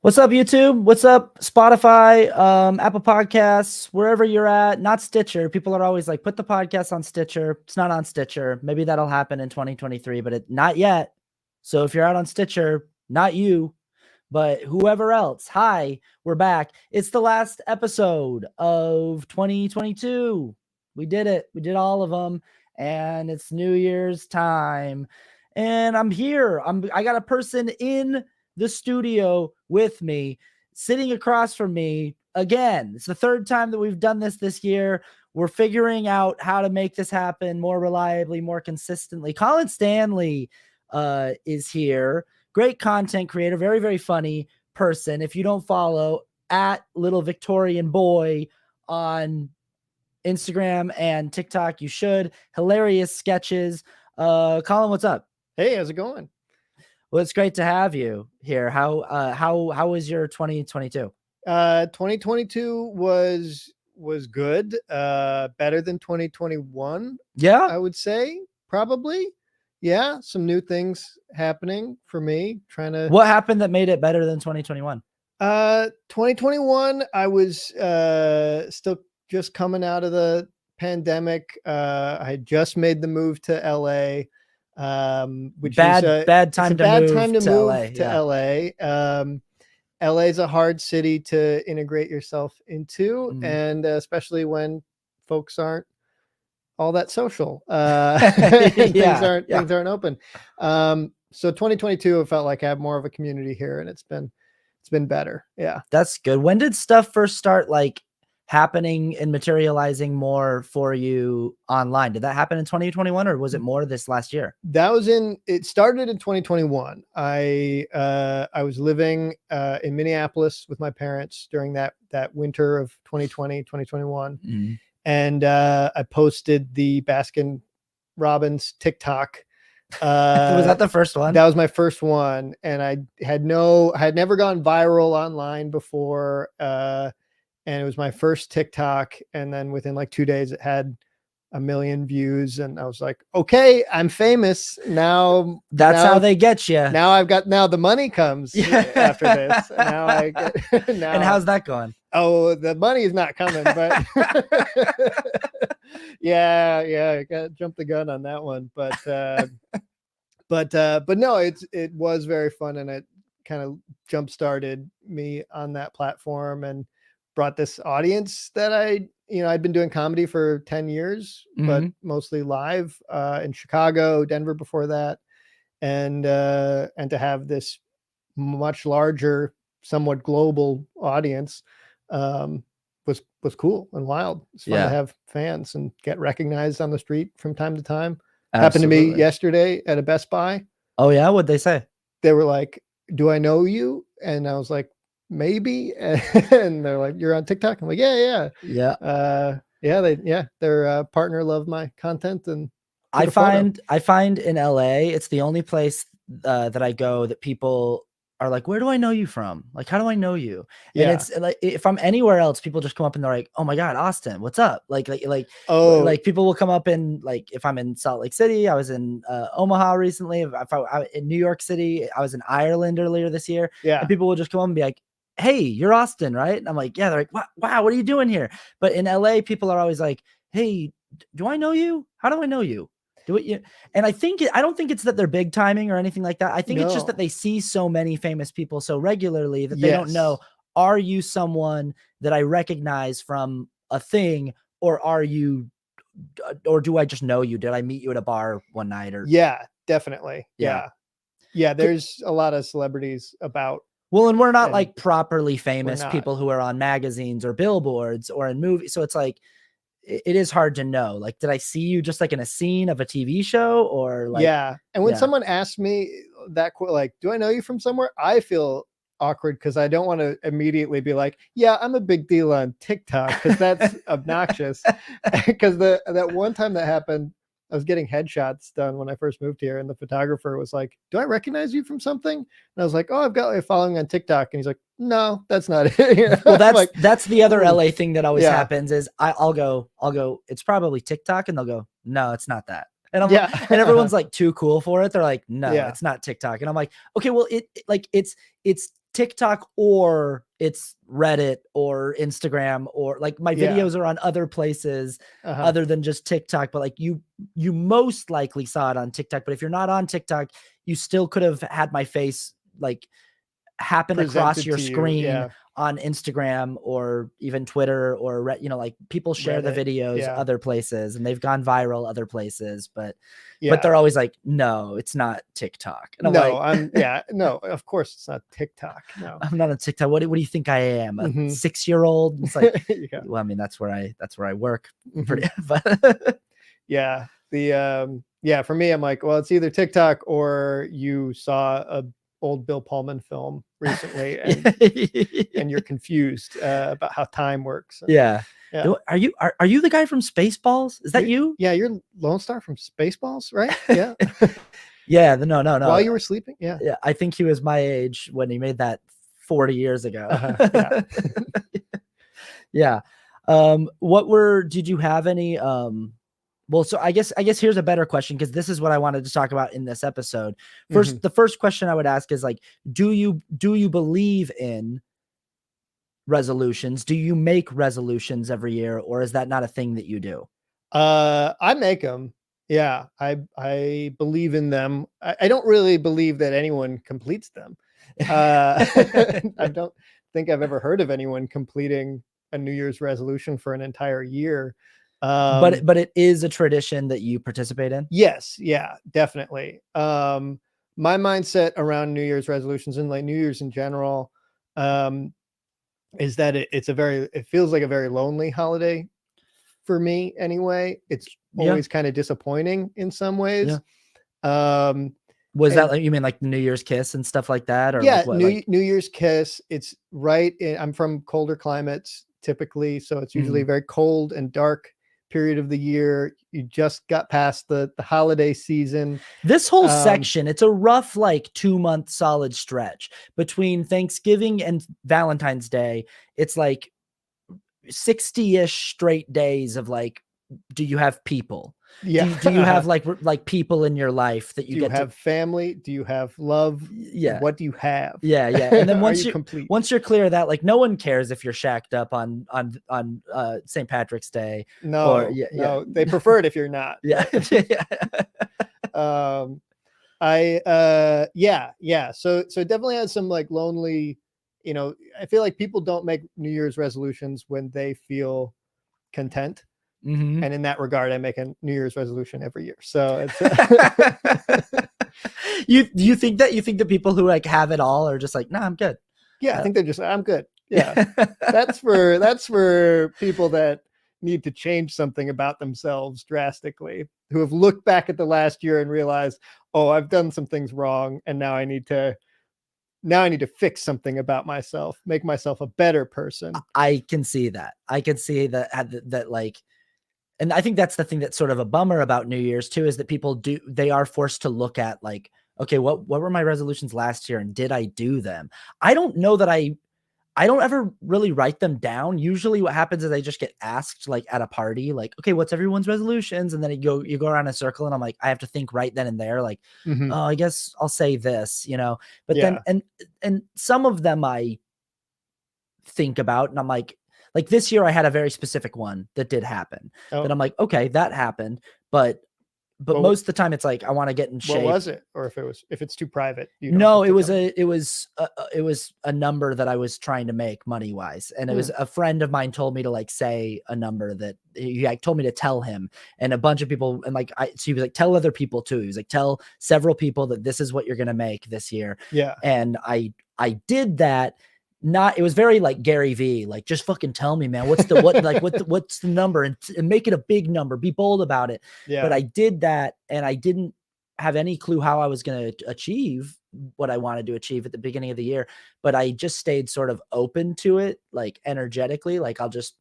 What's up, YouTube? What's up, Spotify, Apple Podcasts, wherever you're at? Not Stitcher. People are always like, put the podcast on Stitcher. It's not on Stitcher. Maybe that'll happen in 2023, but not yet. So if you're out on Stitcher, not you, but whoever else, hi, we're back. It's the last episode of 2022. We did it. We did all of them, and it's New Year's time. And I'm here. I got a person in the studio with me, sitting across from me again. It's the third time that we've done this year. We're figuring out how to make this happen more reliably, more consistently. Colin Stanley is here. Great content creator, very, very funny person. If you don't follow at Little Victorian Boy on Instagram and TikTok, you should. Hilarious sketches. Colin, what's up? Hey, how's it going? Well, it's great to have you here. How was your 2022? 2022 was good. Better than 2021. Yeah, I would say probably. Yeah, some new things happening for me. What happened that made it better than 2021? 2021, I was still just coming out of the pandemic. I had just made the move to LA. Which bad time to move to LA. LA is a hard city to integrate yourself into, and especially when folks aren't all that social. Things aren't open. So 2022, it felt like I have more of a community here, and it's been better. Yeah, that's good. When did stuff first start like happening and materializing more for you online? Did that happen in 2021, or was it more this last year? It started in 2021. I was living in Minneapolis with my parents during that winter of 2020, 2021. And I posted the Baskin Robbins TikTok. Was that the first one? That was my first one. And I had never gone viral online before. And it was my first TikTok. And then within like 2 days, it had 1 million views. And I was like, okay, I'm famous now. That's how they get you. Now the money comes after this. Now I get, and how's that going? Oh, the money is not coming, but yeah, I got to jump the gun on that one. But no, it was very fun. And it kind of jump started me on that platform and brought this audience that I'd been doing comedy for 10 years, but mostly live in Chicago, Denver before that. And to have this much larger, somewhat global audience was Cool and wild. It's fun to have fans and get recognized on the street from time to time. Happened to me yesterday at a Best Buy. Oh yeah? What'd they say? They were like, do I know you? And I was like, maybe. And they're like, you're on TikTok? I'm like, yeah. Their partner loved my content. And I find in LA, it's the only place that I go that people are like, where do I know you from? Like, how do I know you? And it's like, if I'm anywhere else, people just come up and they're like, oh my God, Austin, what's up? Like people will come up and like, if I'm in Salt Lake City, I was in Omaha recently. If I in New York City, I was in Ireland earlier this year. Yeah. And people will just come up and be like, hey, you're Austin, right? And I'm like, yeah. They're like, wow, what are you doing here? But in LA, people are always like, hey, do I know you? How do I know you? And I don't think it's that they're big timing or anything like that. I think it's just that they see so many famous people so regularly that they don't know, are you someone that I recognize from a thing, or do I just know you? Did I meet you at a bar one night? Or yeah, definitely. Yeah. There's a lot of celebrities about. Well, and we're not like properly famous people who are on magazines or billboards or in movies. So it's like, it is hard to know. Like, did I see you just like in a scene of a TV show or like? Yeah. And when someone asks me that, like, do I know you from somewhere? I feel awkward because I don't want to immediately be like, yeah, I'm a big deal on TikTok, because that's obnoxious. Because that one time that happened, I was getting headshots done when I first moved here, and the photographer was like, do I recognize you from something? And I was like, oh, I've got a following on TikTok. And he's like, no, that's not it. Well, that's the other LA thing that always happens is I'll go, it's probably TikTok, and they'll go, no, it's not that. And I'm Yeah. and everyone's like too cool for it. They're like, no, Yeah. it's not TikTok. And I'm like, okay, well, it's TikTok or it's Reddit or Instagram, or like my Yeah. videos are on other places Uh-huh. other than just TikTok. But like you most likely saw it on TikTok. But if you're not on TikTok, you still could have had my face like happen across Presented your to you. screen Yeah. on Instagram or even Twitter or like people share the Reddit. videos Yeah. other places and they've gone viral other places, but Yeah. they're always like, no, it's not TikTok. And I'm No, like, no, of course it's not TikTok. No. I'm not on TikTok. What do you think I am? A Mhm. 6-year-old? It's like, Yeah. well, I mean, that's where I work. Mhm. Pretty, but Yeah. Yeah, for me, I'm like, well, it's either TikTok or you saw a old Bill Pullman film recently and you're confused about how time works. yeah. Yeah. Are you the guy from Spaceballs? Is that you? Yeah, you're Lone Star from Spaceballs, right? Yeah. Yeah, no. While you were sleeping? Yeah. Yeah, I think he was my age when he made that 40 years ago. Yeah. Yeah. Did you have any well, so I guess here's a better question, because this is what I wanted to talk about in this episode. First, the first question I would ask is like, do you believe in resolutions? Do you make resolutions every year, or is that not a thing that you do? I make them. Yeah, I believe in them. I don't really believe that anyone completes them. I don't think I've ever heard of anyone completing a New Year's resolution for an entire year. But it is a tradition that you participate in. Yes, yeah, definitely. My mindset around New Year's resolutions and like New Year's in general, is that it feels like a very lonely holiday for me anyway. It's always kind of disappointing in some ways. Was that like, you mean like the New Year's kiss and stuff like that? Or yeah, like what, New Year's kiss. It's right in, I'm from colder climates typically, so it's usually a very cold and dark period of the year. You just got past the holiday season. This whole section, it's a rough like 2-month solid stretch between Thanksgiving and Valentine's Day. It's like 60-ish straight days of like, do you have people? Yeah. Do you have like people in your life that you do get you have family? Do you have love? Yeah. What do you have? Yeah. And then once you're clear of that, like no one cares if you're shacked up on St. Patrick's Day. No, no, they prefer it if you're not. Yeah. Yeah. So it definitely has some like lonely, I feel like people don't make New Year's resolutions when they feel content. And in that regard, I make a New Year's resolution every year. So it's you think that people who like have it all are just like, nah, I'm good. Yeah, I think they're just, I'm good. Yeah. that's for people that need to change something about themselves drastically, who have looked back at the last year and realized, oh, I've done some things wrong, and now I need to fix something about myself, make myself a better person. I can see that. That like, and I think that's the thing that's sort of a bummer about New Year's too, is that they are forced to look at like, okay, what were my resolutions last year and did I do them? I don't know that I don't ever really write them down. Usually what happens is I just get asked like at a party, like, okay, what's everyone's resolutions? And then you go around a circle and I'm like, I have to think right then and there, like, oh, I guess I'll say this, but then, and some of them I think about and I'm like this year I had a very specific one that did happen that I'm like, okay, that happened. But most of the time it's like, I want to get in shape. What was it? Or if it's too private? No, it was a number that I was trying to make money wise. And it was a friend of mine told me to like say a number that he like told me to tell him, and a bunch of people. And like, so he was like, tell other people too. He was like, tell several people that this is what you're going to make this year. Yeah. And I did that. It was very like Gary V, like, just fucking tell me, man, what's the number, and make it a big number, be bold about it. Yeah. But I did that, and I didn't have any clue how I was going to achieve what I wanted to achieve at the beginning of the year. But I just stayed sort of open to it, like energetically, like I'll just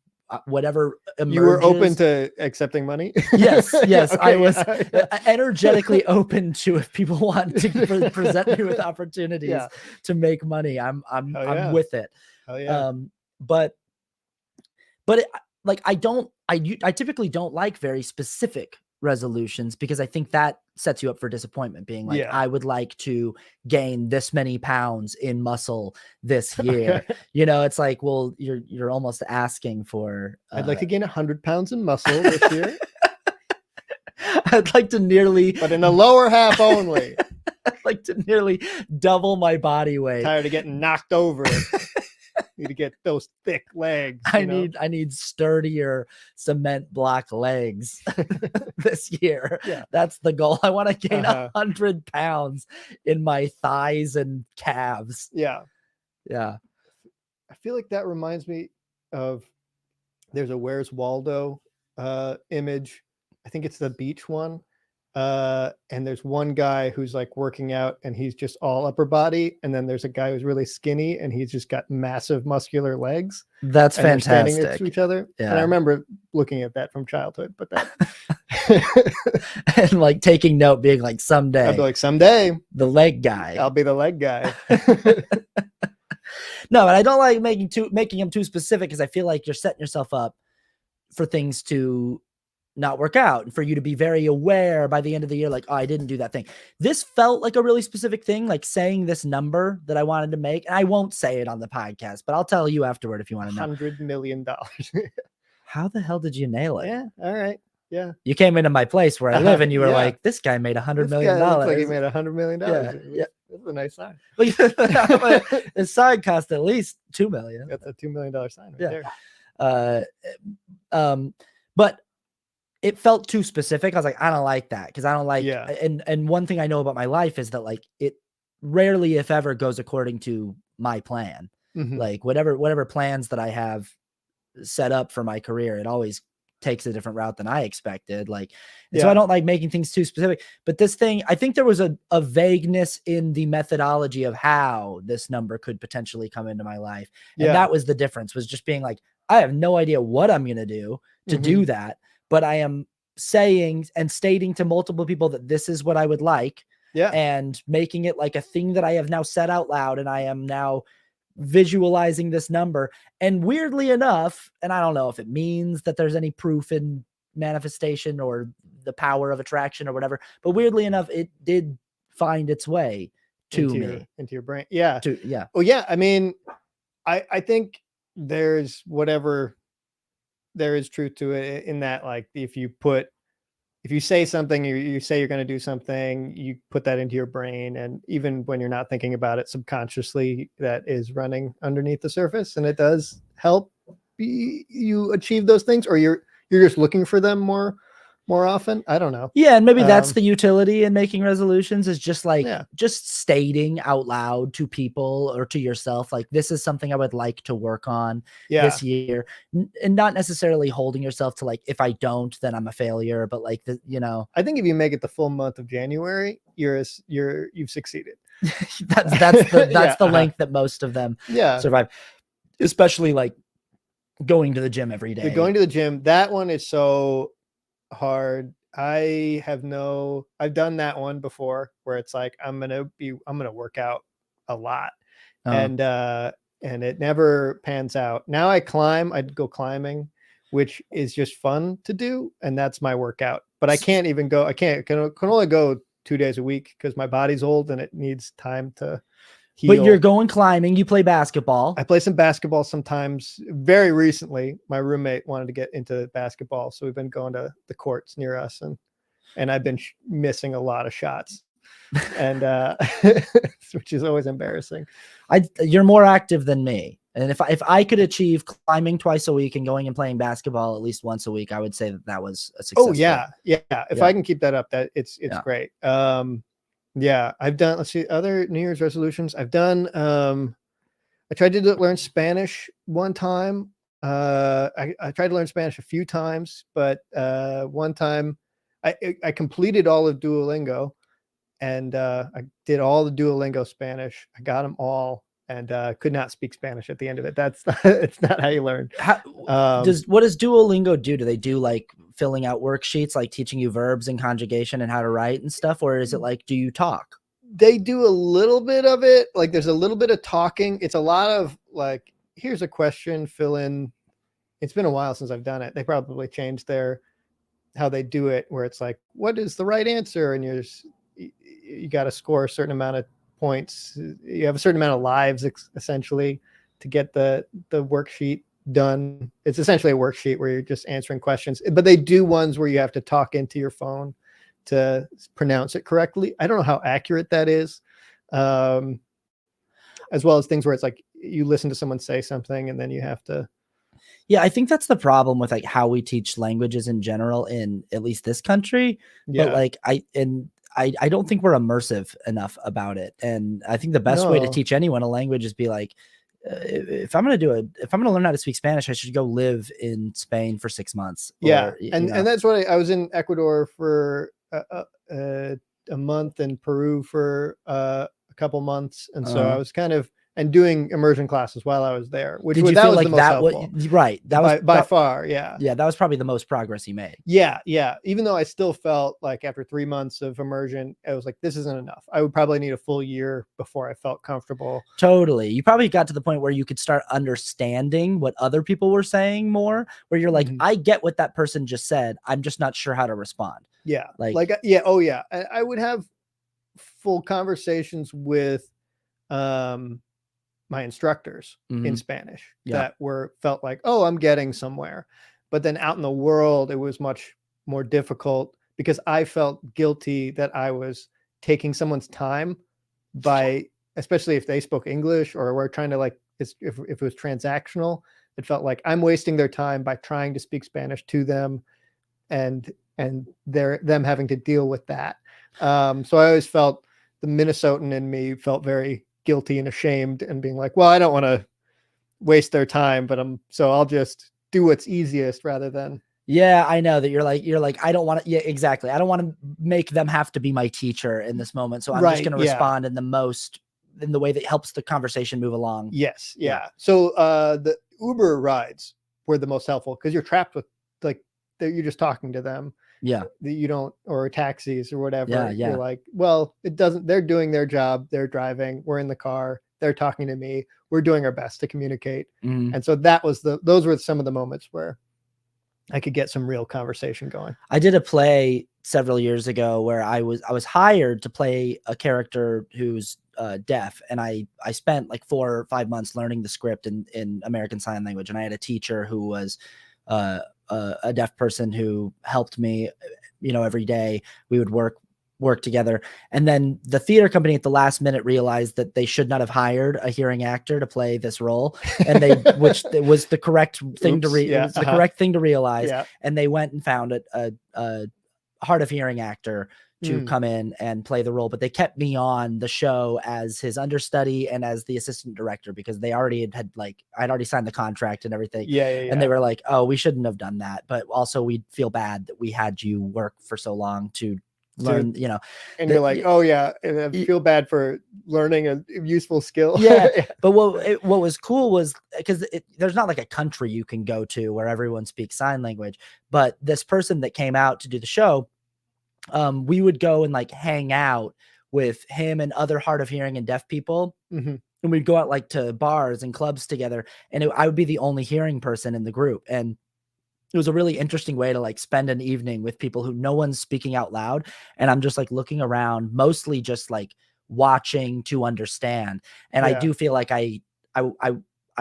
whatever emerges. You were open to accepting money? Yes. Okay. I was Yeah. energetically open to, if people want to present me with opportunities to make money, I'm with it. Oh yeah. But like I typically don't like very specific resolutions, because I think that sets you up for disappointment, being like, Yeah. I would like to gain this many pounds in muscle this year. You know, it's like, well, you're almost asking for I'd like to gain 100 pounds in muscle this year. I'd like to nearly, but in the lower half only. I'd like to nearly double my body weight. Tired of getting knocked over. Need to get those thick legs. I need sturdier cement block legs this year. Yeah. That's the goal. I want to gain 100 pounds in my thighs and calves. Yeah. Yeah. I feel like that reminds me of, there's a Where's Waldo image. I think it's the beach one. And there's one guy who's like working out and he's just all upper body. And then there's a guy who's really skinny and he's just got massive muscular legs. That's and fantastic. They're standing next to each other. Yeah. And I remember looking at that from childhood, but that and like taking note, being like, someday I'd be like, someday the leg guy. I'll be the leg guy. No, and I don't like making them too specific, because I feel like you're setting yourself up for things to not work out, and for you to be very aware by the end of the year, like, oh, I didn't do that thing. This felt like a really specific thing, like saying this number that I wanted to make. And I won't say it on the podcast, but I'll tell you afterward if you want to know. $100 million. How the hell did you nail it? Yeah. All right. Yeah. You came into my place where I live and you were like, this guy made $100 million. Looks like he made $100 million. Yeah. That's a nice sign. His sign cost at least $2 million. That's a $2 million sign right there. But it felt too specific. I was like, I don't like that, because I don't like, and one thing I know about my life is that like it rarely, if ever, goes according to my plan. Mm-hmm. Like whatever plans that I have set up for my career, it always takes a different route than I expected. Like, so I don't like making things too specific. But this thing, I think there was a vagueness in the methodology of how this number could potentially come into my life. And that was the difference, was just being like, I have no idea what I'm going to do to do that, but I am saying and stating to multiple people that this is what I would like. Yeah. And making it like a thing that I have now said out loud, and I am now visualizing this number. And weirdly enough, and I don't know if it means that there's any proof in manifestation or the power of attraction or whatever, but weirdly enough, it did find its way to into your brain. Yeah. Yeah. Well, yeah. I mean, I think there's there is truth to it in that, like, if you say something, you say you're going to do something, you put that into your brain, and even when you're not thinking about it subconsciously, that is running underneath the surface, and it does help you achieve those things, or you're just looking for them more often. I don't know. Yeah. And maybe that's the utility in making resolutions, is just like, just stating out loud to people or to yourself, like, this is something I would like to work on this year, and not necessarily holding yourself to like, if I don't, then I'm a failure. But like, I think if you make it the full month of January, you've succeeded. that's the length that most of them survive, especially like going to the gym every day. Going to the gym, that one is so hard. I've done that one before, where it's like, I'm gonna work out a lot, and it never pans out. Now I'd go climbing, which is just fun to do, and that's my workout. But I can't even go. Can only go 2 days a week, because my body's old and it needs time to heal. But you're going climbing. You play basketball. I play some basketball sometimes. Very recently, my roommate wanted to get into basketball, so we've been going to the courts near us, and I've been missing a lot of shots, and which is always embarrassing. You're more active than me, and if I could achieve climbing twice a week and going and playing basketball at least once a week, I would say that was a success. Oh yeah. If I can keep that up, that it's great. Yeah, I've done, let's see, other New Year's resolutions. I've done, I tried to learn Spanish one time. I tried to learn Spanish a few times, but one time I completed all of Duolingo, and I did all the Duolingo Spanish. I got them all, and could not speak Spanish at the end of it. It's not how you learn. What does Duolingo do? Do they do like filling out worksheets, like teaching you verbs and conjugation and how to write and stuff? Or is it like, do you talk? They do a little bit of it. Like, there's a little bit of talking. It's a lot of like, here's a question, fill in. It's been a while since I've done it. They probably changed their how they do it, where it's like, what is the right answer? And you got to score a certain amount of points. You have a certain amount of lives essentially to get the worksheet done. It's essentially a worksheet where you're just answering questions, but they do ones where you have to talk into your phone to pronounce it correctly. I don't know how accurate that is. As well as things where it's like you listen to someone say something and then you have to. Yeah, I think that's the problem with like how we teach languages in general in at least this country. Yeah. But like I don't think we're immersive enough about it. And I think the best way to teach anyone a language is be like, if I'm going to learn how to speak Spanish, I should go live in Spain for 6 months. Yeah. Or, and that's what I was in Ecuador for a month, and Peru for a couple months. And so I was kind of, and doing immersion classes while I was there, which did you that feel was like the most that helpful. Right. That was by far. Yeah. Yeah. That was probably the most progress you made. Yeah. Yeah. Even though I still felt like after 3 months of immersion, I was like, this isn't enough. I would probably need a full year before I felt comfortable. Totally. You probably got to the point where you could start understanding what other people were saying more, where you're like, I get what that person just said. I'm just not sure how to respond. Yeah. Yeah. Oh yeah. I would have full conversations with, my instructors in Spanish that felt like, oh, I'm getting somewhere. But then out in the world, it was much more difficult because I felt guilty that I was taking someone's time by, especially if they spoke English or were trying to like, if it was transactional, it felt like I'm wasting their time by trying to speak Spanish to them and them having to deal with that. So I always felt the Minnesotan in me felt very guilty and ashamed and being like, well, I don't want to waste their time, but I'll just do what's easiest rather than. Yeah, I know that you're like, I don't want to. Yeah, exactly. I don't want to make them have to be my teacher in this moment. So I'm just going to respond in the way that helps the conversation move along. Yes. Yeah. So the Uber rides were the most helpful because you're trapped with like, you're just talking to them. Yeah. You don't, or taxis or whatever. Yeah. You're like, well, it doesn't, they're doing their job. They're driving. We're in the car. They're talking to me. We're doing our best to communicate. And so those were some of the moments where I could get some real conversation going. I did a play several years ago where I was hired to play a character who's deaf. And I spent like 4 or 5 months learning the script in American Sign Language. And I had a teacher who was, a deaf person who helped me, every day. We would work together. And then the theater company at the last minute realized that they should not have hired a hearing actor to play this role. And which was the correct thing the correct thing to realize. Yeah. And they went and found a hard of hearing actor to come in and play the role, but they kept me on the show as his understudy and as the assistant director because they already had I'd already signed the contract and everything. Yeah. And they were like, oh, we shouldn't have done that. But also we feel bad that we had you work for so long to learn, and you're like, oh yeah, and I feel bad for learning a useful skill. Yeah. But what was cool was because there's not like a country you can go to where everyone speaks sign language, but this person that came out to do the show, we would go and like hang out with him and other hard of hearing and deaf people. And we'd go out like to bars and clubs together. And I would be the only hearing person in the group. And it was a really interesting way to like spend an evening with people who no one's speaking out loud. And I'm just like looking around, mostly just like watching to understand. And I do feel like I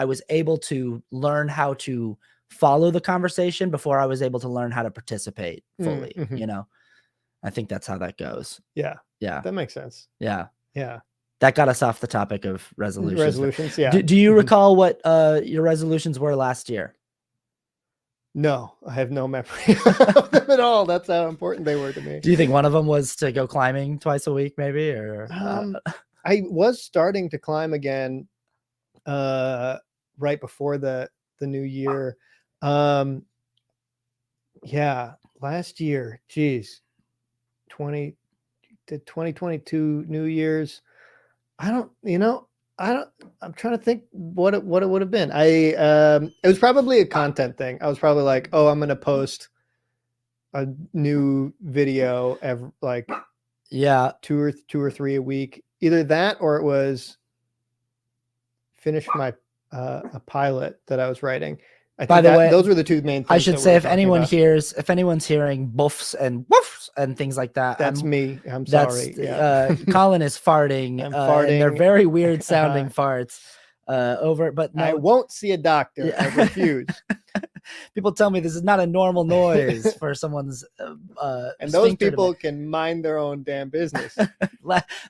was able to learn how to follow the conversation before I was able to learn how to participate fully, I think that's how that goes. Yeah. Yeah. That makes sense. Yeah. Yeah. That got us off the topic of resolutions. Yeah. Do you recall what your resolutions were last year? No, I have no memory of them at all. That's how important they were to me. Do you think one of them was to go climbing twice a week maybe? Or I was starting to climb again right before the new year. Yeah, last year, geez. 2022 New Year's. I'm trying to think what it would have been. It was probably a content thing. I was probably like, oh, I'm going to post a new video every, like, two or three a week. Either that or it was finish my a pilot that I was writing. I By think the that way, those were the two main things. I should that we say were if talking anyone about. if anyone's hearing boofs and woofs and things like that, That's me. I'm that's sorry. Yeah. Colin is farting, I'm and they're farting. very weird sounding farts over. But I no, won't see a doctor. yeah. I refuse. People tell me this is not a normal noise for someone's And those sphincter to people make. can mind their own damn business.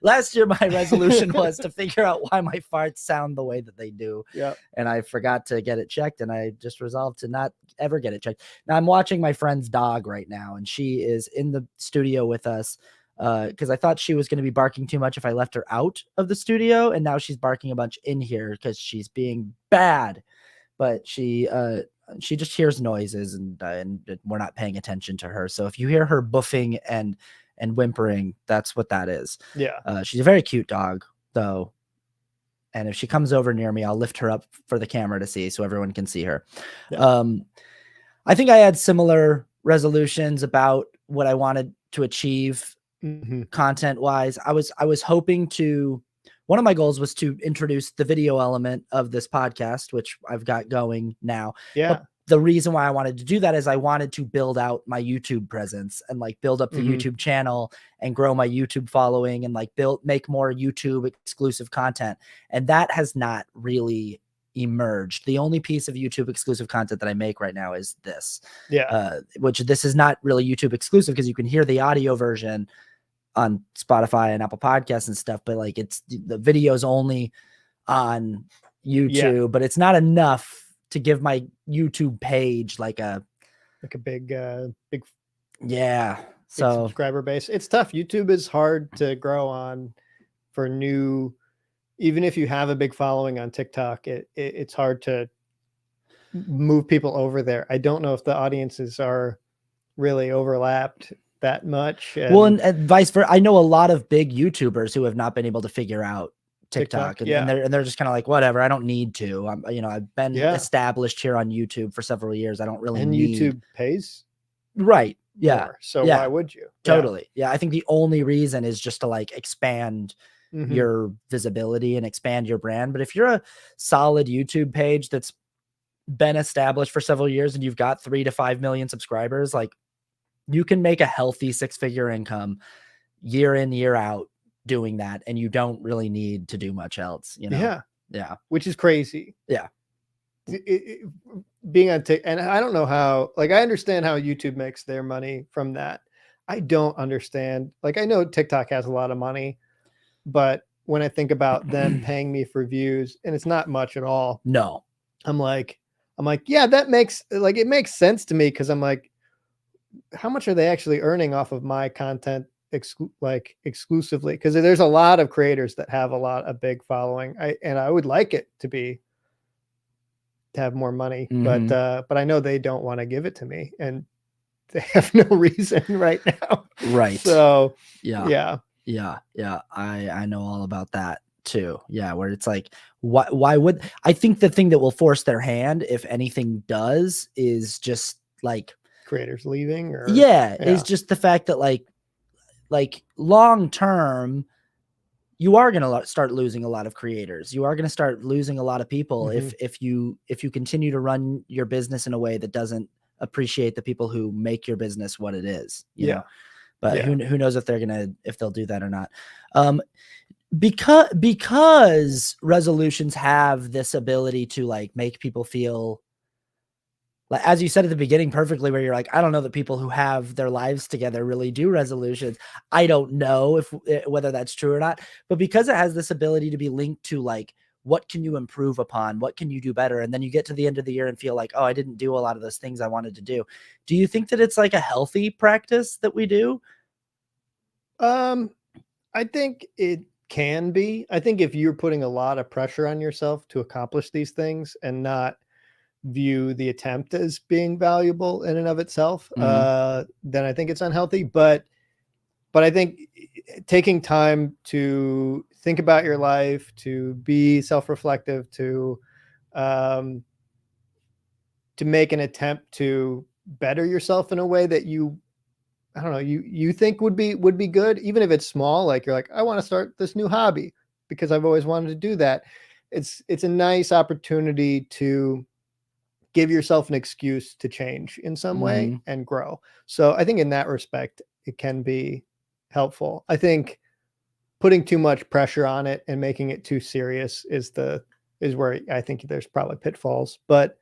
Last year, my resolution was to figure out why my farts sound the way that they do. Yeah. And I forgot to get it checked, and I just resolved to not ever get it checked. Now I'm watching my friend's dog right now, and she is in the studio with us because I thought she was going to be barking too much if I left her out of the studio, and now she's barking a bunch in here because she's being bad. But she just hears noises, and we're not paying attention to her. So if you hear her buffing and whimpering, that's what that is. Yeah. She's a very cute dog, though. And if she comes over near me, I'll lift her up for the camera to see so everyone can see her. Yeah. I think I had similar resolutions about what I wanted to achieve content wise. I was hoping to, one of my goals was to introduce the video element of this podcast, which I've got going now. Yeah. But the reason why I wanted to do that is I wanted to build out my YouTube presence and like build up the YouTube channel and grow my YouTube following and like make more YouTube exclusive content. And that has not really emerged. The only piece of YouTube exclusive content that I make right now is this. Yeah. Which this is not really YouTube exclusive because you can hear the audio version on Spotify and Apple Podcasts and stuff, but like the video's only on YouTube, but it's not enough to give my YouTube page like a big subscriber base. It's tough. YouTube is hard to grow on for new, even if you have a big following on TikTok, it's hard to move people over there. I don't know if the audiences are really overlapped that much. And vice versa. I know a lot of big YouTubers who have not been able to figure out TikTok, and they're just kind of like, whatever, I don't need to. I've been established here on YouTube for several years. I don't really need. YouTube pays. Right. Yeah. More, so why would you? Totally. Yeah. I think the only reason is just to like expand your visibility and expand your brand. But if you're a solid YouTube page that's been established for several years and you've got 3 to 5 million subscribers, like you can make a healthy 6-figure income year in, year out doing that. And you don't really need to do much else, Yeah. Which is crazy. Yeah. Being on TikTok, and I don't know how, like, I understand how YouTube makes their money from that. I don't understand. Like, I know TikTok has a lot of money, but when I think about them paying me for views, and it's not much at all. No. I'm like, yeah, that makes it makes sense to me. Cause I'm like, how much are they actually earning off of my content exclusively? Cause there's a lot of creators that have a big following. I would like it to have more money, but I know they don't want to give it to me, and they have no reason right now. Right. So yeah. I know all about that too. Yeah. Where it's like, why would I think the thing that will force their hand, if anything does, is just like creators leaving is just the fact that like long term, you are going to start losing a lot of creators. You are going to start losing a lot of people if you continue to run your business in a way that doesn't appreciate the people who make your business what it is. You know? But who knows if they'll do that or not. Because resolutions have this ability to like make people feel like, as you said at the beginning perfectly, where you're like, I don't know that people who have their lives together really do resolutions. I don't know whether that's true or not, but because it has this ability to be linked to like, what can you improve upon? What can you do better? And then you get to the end of the year and feel like, oh, I didn't do a lot of those things I wanted to do. Do you think that it's like a healthy practice that we do? I think it can be. I think if you're putting a lot of pressure on yourself to accomplish these things and not view the attempt as being valuable in and of itself, then I think it's unhealthy. But I think taking time to think about your life, to be self-reflective, to make an attempt to better yourself in a way that you think would be good, even if it's small. Like you're like, I want to start this new hobby because I've always wanted to do that. It's a nice opportunity to give yourself an excuse to change in some way Mhm. and grow. So I think in that respect, it can be helpful. I think putting too much pressure on it and making it too serious is where I think there's probably pitfalls. But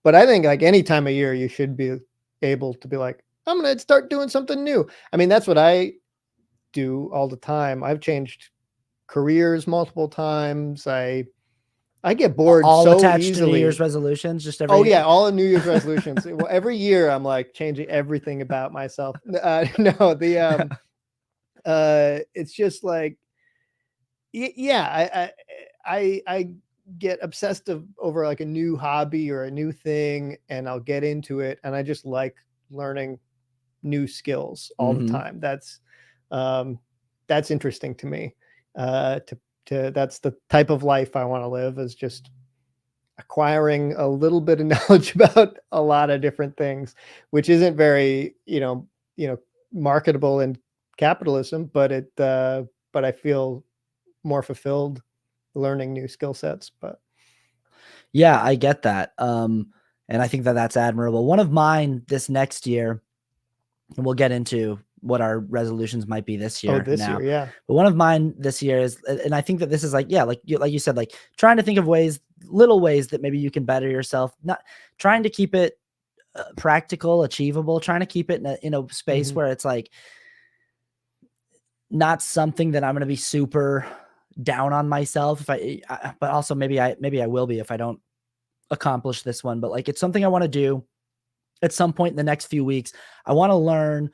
I think like any time of year, you should be able to be like, I'm going to start doing something new. I mean, that's what I do all the time. I've changed careers multiple times. I get bored All so attached to New Year's easily. resolutions, just Oh every yeah, all the New Year's resolutions. Well, every year I'm like changing everything about myself. No, it's just like, yeah, I get obsessed over like a new hobby or a new thing, and I'll get into it, and I just like learning new skills all the Mhm. time. That's interesting to me. That's the type of life I want to live, is just acquiring a little bit of knowledge about a lot of different things, which isn't very, marketable in capitalism, but I feel more fulfilled learning new skill sets. But Yeah, I get that. And I think that that's admirable. One of mine this next year, and we'll get into what our resolutions might be this year this now. year, yeah, But one of mine this year is, and I think that this is like, yeah, like you said, like trying to think of ways, little ways that maybe you can better yourself, not trying to keep it practical, achievable, trying to keep it in a space hmm where it's like not something that I'm going to be super down on myself if but also maybe I will be if I don't accomplish this one, but like it's something I want to do at some point in the next few weeks. I want to learn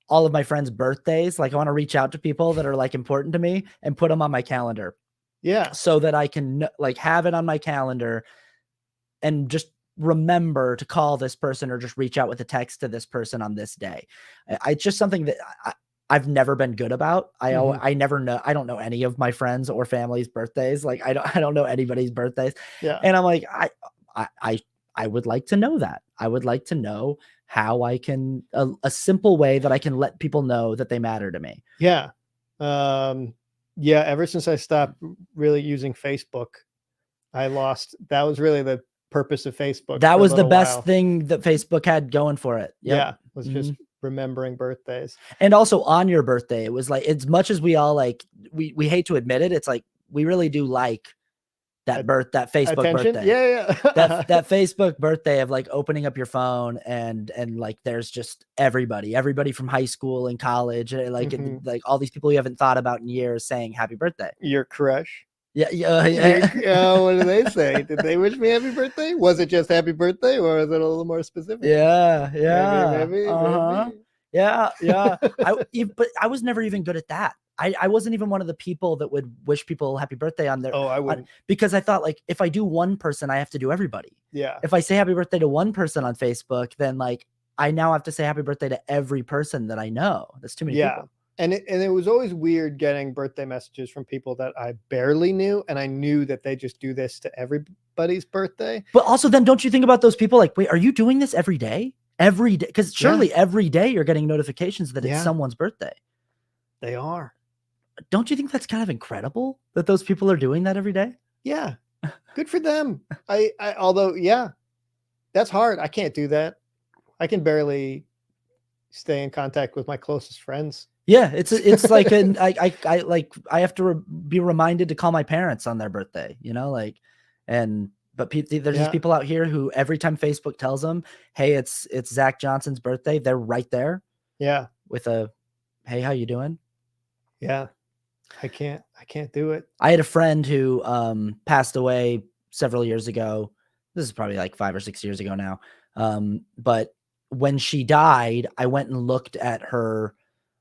all of my friends' birthdays. Like I want to reach out to people that are like important to me and put them on my calendar yeah, so that I can like have it on my calendar and just remember to call this person or just reach out with a text to this person on this day. It's just something that I've never been good about. hmm I never know. I don't know any of my friends or family's birthdays. Like I don't know anybody's birthdays. yeah, And I'm like, I, I, I would like to know that. I would like to know how I can, a simple way that I can let people know that they matter to me. yeah, yeah. Ever since I stopped really using Facebook, that was really the purpose of Facebook That for a was the little best while. thing that Facebook had going for it. Yep. Yeah, was just Mhm. remembering birthdays. And also on your birthday, it was like, as much as we all like, we hate to admit it, it's like, we really do like A- that Facebook Attention, birthday. yeah, yeah. That Facebook birthday of like opening up your phone and like there's just everybody from high school and college, hmm like all these people you haven't thought about in years saying happy birthday. Your crush. Yeah, yeah. What do they say? Did they wish me happy birthday? Was it just happy birthday, or was it a little more specific? Yeah, yeah. Uh-huh. Maybe. Yeah, yeah. But I was never even good at that. I wasn't even one of the people that would wish people happy birthday on their Oh, I wouldn't. because I thought like if I do one person, I have to do everybody. Yeah, If I say happy birthday to one person on Facebook, then like I now have to say happy birthday to every person that I know. That's too many yeah. people. And it was always weird getting birthday messages from people that I barely knew, and I knew that they just do this to everybody's birthday. But also then don't you think about those people like, wait, are you doing this every day? Every day? Because Yeah, surely every day you're getting notifications that it's yeah, someone's birthday. they are. Don't you think that's kind of incredible that those people are doing that every day? Yeah, good for them. Although, yeah, that's hard. I can't do that. I can barely stay in contact with my closest friends. Yeah, it's like an I like I have to be reminded to call my parents on their birthday, like, and but there's these Yeah, people out here who every time Facebook tells them, hey, it's Zach Johnson's birthday, they're right there yeah, with a, hey, how you doing? yeah. I can't do it. I had a friend who passed away several years ago. This is probably like 5 or 6 years ago now. But when she died, I went and looked at her,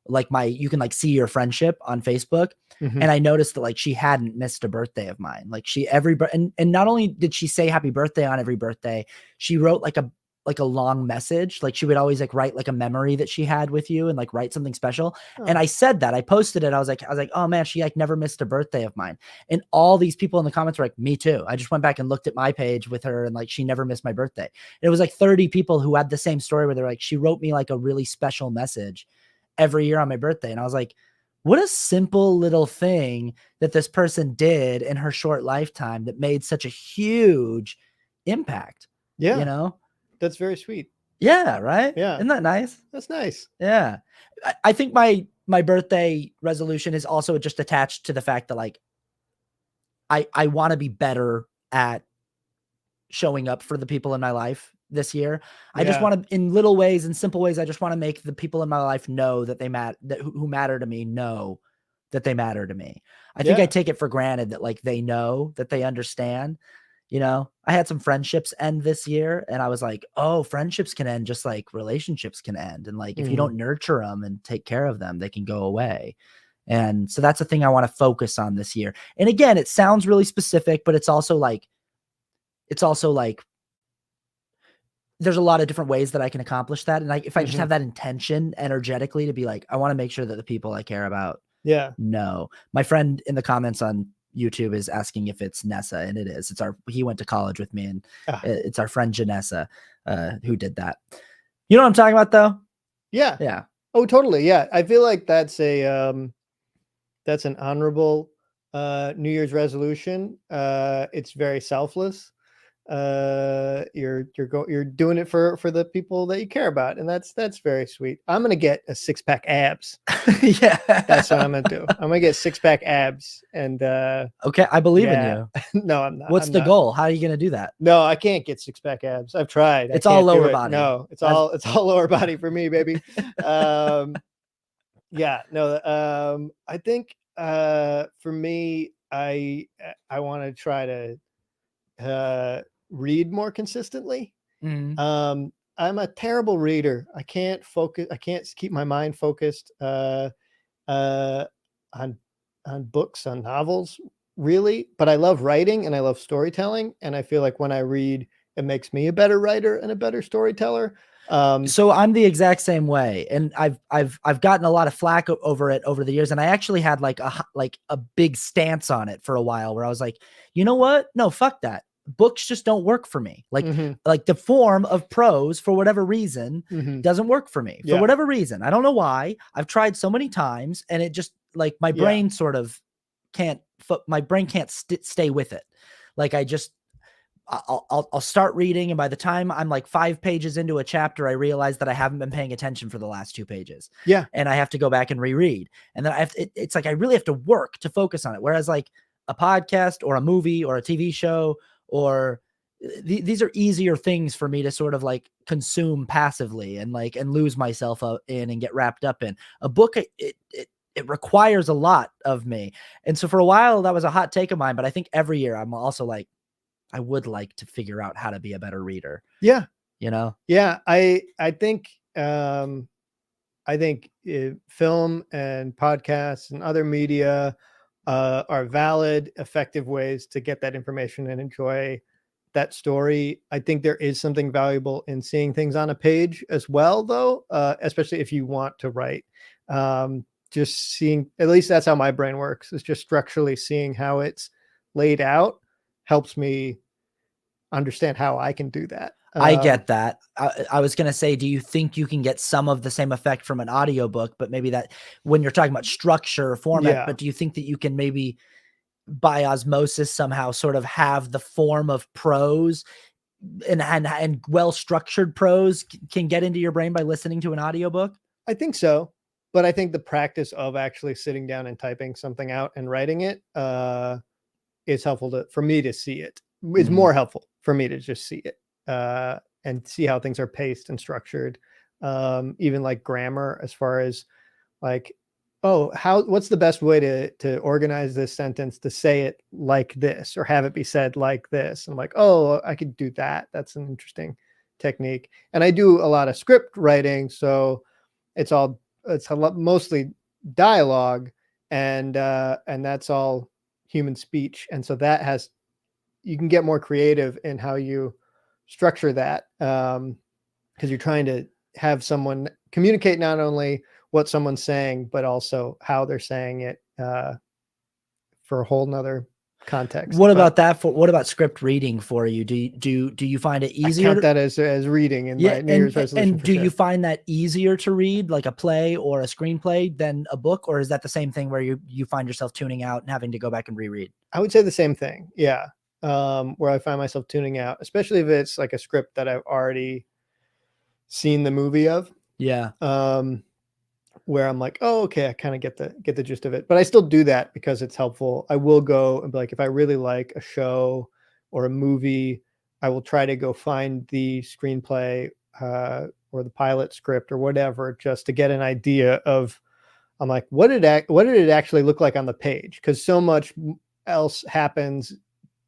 like you can like see your friendship on Facebook. Mhm. And I noticed that like she hadn't missed a birthday of mine. Like and not only did she say happy birthday on every birthday, she wrote like a long message. Like she would always like write like a memory that she had with you and like write something special. And Oh, I said that, I posted it. I was like, oh man, she like never missed a birthday of mine. And all these people in the comments were like, me too. I just went back and looked at my page with her and like, she never missed my birthday. And it was like 30 people who had the same story where they're like, she wrote me like a really special message every year on my birthday. And I was like, what a simple little thing that this person did in her short lifetime that made such a huge impact. Yeah. You know? That's very sweet. Yeah. Right. Yeah. Isn't that nice? That's nice. Yeah. I think my birthday resolution is also just attached to the fact that like I want to be better at showing up for the people in my life this year. I just Yeah. want to, in little ways, in simple ways, I just want to make the people in my life know that they matter, that who matter to me know that they matter to me. I think I Yeah. take it for granted that like they know, that they understand. You know, I had some friendships end this year and I was like, oh, friendships can end just like relationships can end. And like, if you don't nurture them and take care of them, they can go away. And so that's the thing I want to focus on this year. And again, it sounds really specific, but it's also like there's a lot of different ways that I can accomplish that. And like, if I just have that intention energetically to be like, I want to make sure that the people I care about know. My friend in the comments on YouTube is asking if it's Nessa, and it is. He went to college with me, and it's our friend Janessa who did that. You know what I'm talking about though? Yeah. Yeah. Oh, totally. Yeah. I feel like that's an honorable New Year's resolution. It's very selfless. You're doing it for the people that you care about, and that's very sweet. I'm gonna get a 6-pack abs. Yeah, that's what I'm gonna do. I'm gonna get 6-pack abs, and okay, I believe in you. No, I'm not. What's the goal? How are you gonna do that? No, I can't get 6-pack abs. I've tried. It's all lower body. No, it's all lower body for me, baby. Yeah, no. I think for me, I want to try to read more consistently. I'm a terrible reader. I can't focus. I can't keep my mind focused on books, on novels, really. But I love writing and I love storytelling. And I feel like when I read, it makes me a better writer and a better storyteller. So I'm the exact same way, and I've gotten a lot of flack over it over the years, and I actually had like a big stance on it for a while, where I was like, you know what? No, fuck that. Books just don't work for me. Like the form of prose, for whatever reason, doesn't work for me. For whatever reason, I don't know why. I've tried so many times, and it just like my brain sort of can't. My brain can't stay with it. Like I'll start reading, and by the time I'm like 5 pages into a chapter, I realize that I haven't been paying attention for the last 2 pages. Yeah. And I have to go back and reread. And then it's like I really have to work to focus on it. Whereas like a podcast or a movie or a TV show or these are easier things for me to sort of like consume passively and lose myself in and get wrapped up in. A book, it requires a lot of me. And so for a while that was a hot take of mine, but I think every year I'm also like, I would like to figure out how to be a better reader. Yeah. You know? Yeah. I think film and podcasts and other media are valid, effective ways to get that information and enjoy that story. I think there is something valuable in seeing things on a page as well, though, especially if you want to write. Just seeing, at least that's how my brain works, is just structurally seeing how it's laid out helps me understand how I can do that. I get that. I was going to say, do you think you can get some of the same effect from an audiobook, but maybe that when you're talking about structure or format, but do you think that you can maybe by osmosis somehow sort of have the form of prose and well-structured prose can get into your brain by listening to an audiobook? I think so. But I think the practice of actually sitting down and typing something out and writing it is helpful for me to see it. It's more helpful for me to just see it and see how things are paced and structured. Even like grammar, as far as like, what's the best way to organize this sentence to say it like this or have it be said like this? I'm like, I could do that. That's an interesting technique. And I do a lot of script writing, so it's mostly dialogue, and that's all human speech. And so you can get more creative in how you structure that, because you're trying to have someone communicate not only what someone's saying, but also how they're saying it for a whole nother context. What about script reading for you? Do you find it easier? I count that as reading in my New Year's resolution. And do you find that easier to read, like a play or a screenplay, than a book, or is that the same thing where you find yourself tuning out and having to go back and reread? I would say the same thing. Yeah. where I find myself tuning out, especially if it's like a script that I've already seen the movie of. Yeah. Where I'm like, oh, okay, I kind of get the gist of it. But I still do that because it's helpful. I will go and be like, if I really like a show or a movie, I will try to go find the screenplay or the pilot script or whatever, just to get an idea of. I'm like, what did it actually look like on the page? Because so much else happens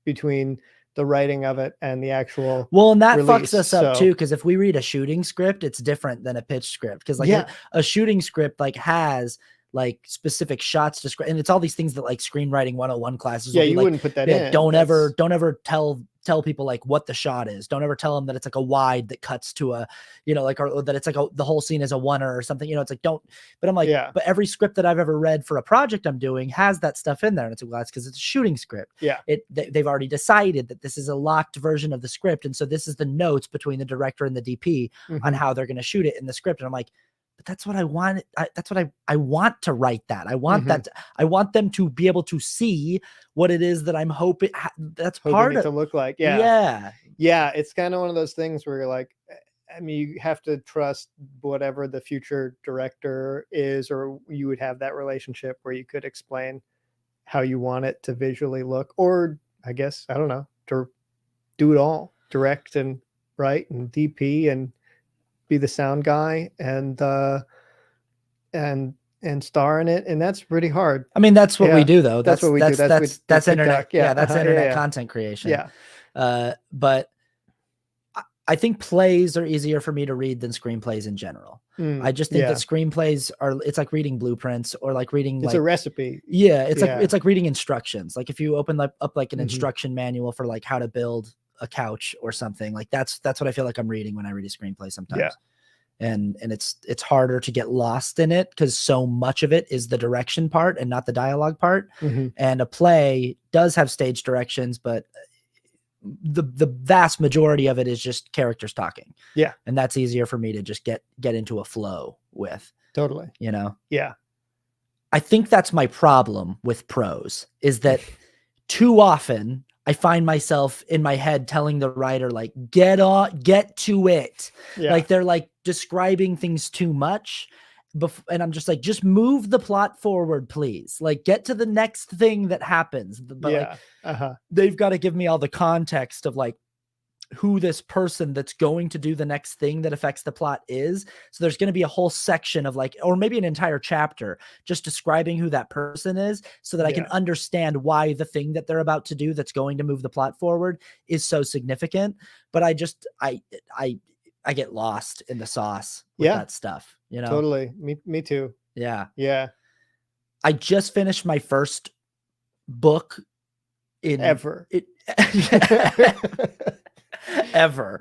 between the writing of it and the actual and that release, fucks us up too, because if we read a shooting script, it's different than a pitch script, because like a shooting script like has like specific shots described, and it's all these things that like screenwriting 101 classes will be you like, wouldn't put that in. don't ever tell people like what the shot is. Don't ever tell them that it's like a wide that cuts to a, like, or that it's like the whole scene is a oneer or something, it's like, don't. But I'm like, but every script that I've ever read for a project I'm doing has that stuff in there, and it's like, well, that's because it's a shooting script. They've already decided that this is a locked version of the script, and so this is the notes between the director and the DP on how they're going to shoot it in the script. And I'm like, but that's what I want. That's what I want to write that. I want that. I want them to be able to see what it is that I'm hoping that's part of to look like. Yeah. It's kind of one of those things where you're like, I mean, you have to trust whatever the future director is, or you would have that relationship where you could explain how you want it to visually look, or I guess, I don't know, to do it all, direct and write and DP and be the sound guy and star in it, and that's pretty hard. I mean, that's what we do, though. That's what we do. That's internet. That's internet content creation. But I think plays are easier for me to read than screenplays in general. I just think that screenplays it's like reading blueprints, or like reading it's a recipe. It's like reading instructions. Like if you open up like an instruction manual for like how to build a couch or something, like that's what I feel like I'm reading when I read a screenplay sometimes. And it's harder to get lost in it because so much of it is the direction part and not the dialogue part. And a play does have stage directions, but the vast majority of it is just characters talking. And that's easier for me to just get into a flow with. Totally. I think that's my problem with prose, is that too often I find myself in my head telling the writer, like, get to it. Like they're like describing things too much. And I'm just like, just move the plot forward, please. Like, get to the next thing that happens. But they've got to give me all the context of like who this person that's going to do the next thing that affects the plot is. So there's going to be a whole section of like, or maybe an entire chapter just describing who that person is, so that I can understand why the thing that they're about to do that's going to move the plot forward is so significant. But I get lost in the sauce with that stuff, Totally. Me too. I just finished my first book ever. Ever.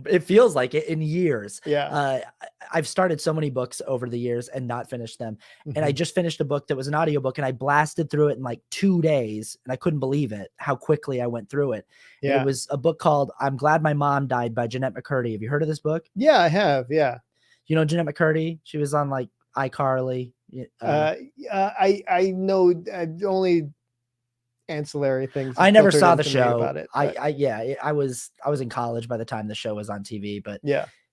It feels like it in years. I've started so many books over the years and not finished them. And I just finished a book that was an audiobook, and I blasted through it in like 2 days, and I couldn't believe it, how quickly I went through it. It was a book called I'm Glad My Mom Died by Jeanette McCurdy. Have you heard of this book? I have. You know Jeanette McCurdy? She was on like iCarly. I know only ancillary things. I never saw the show about it. I was in college by the time the show was on TV, but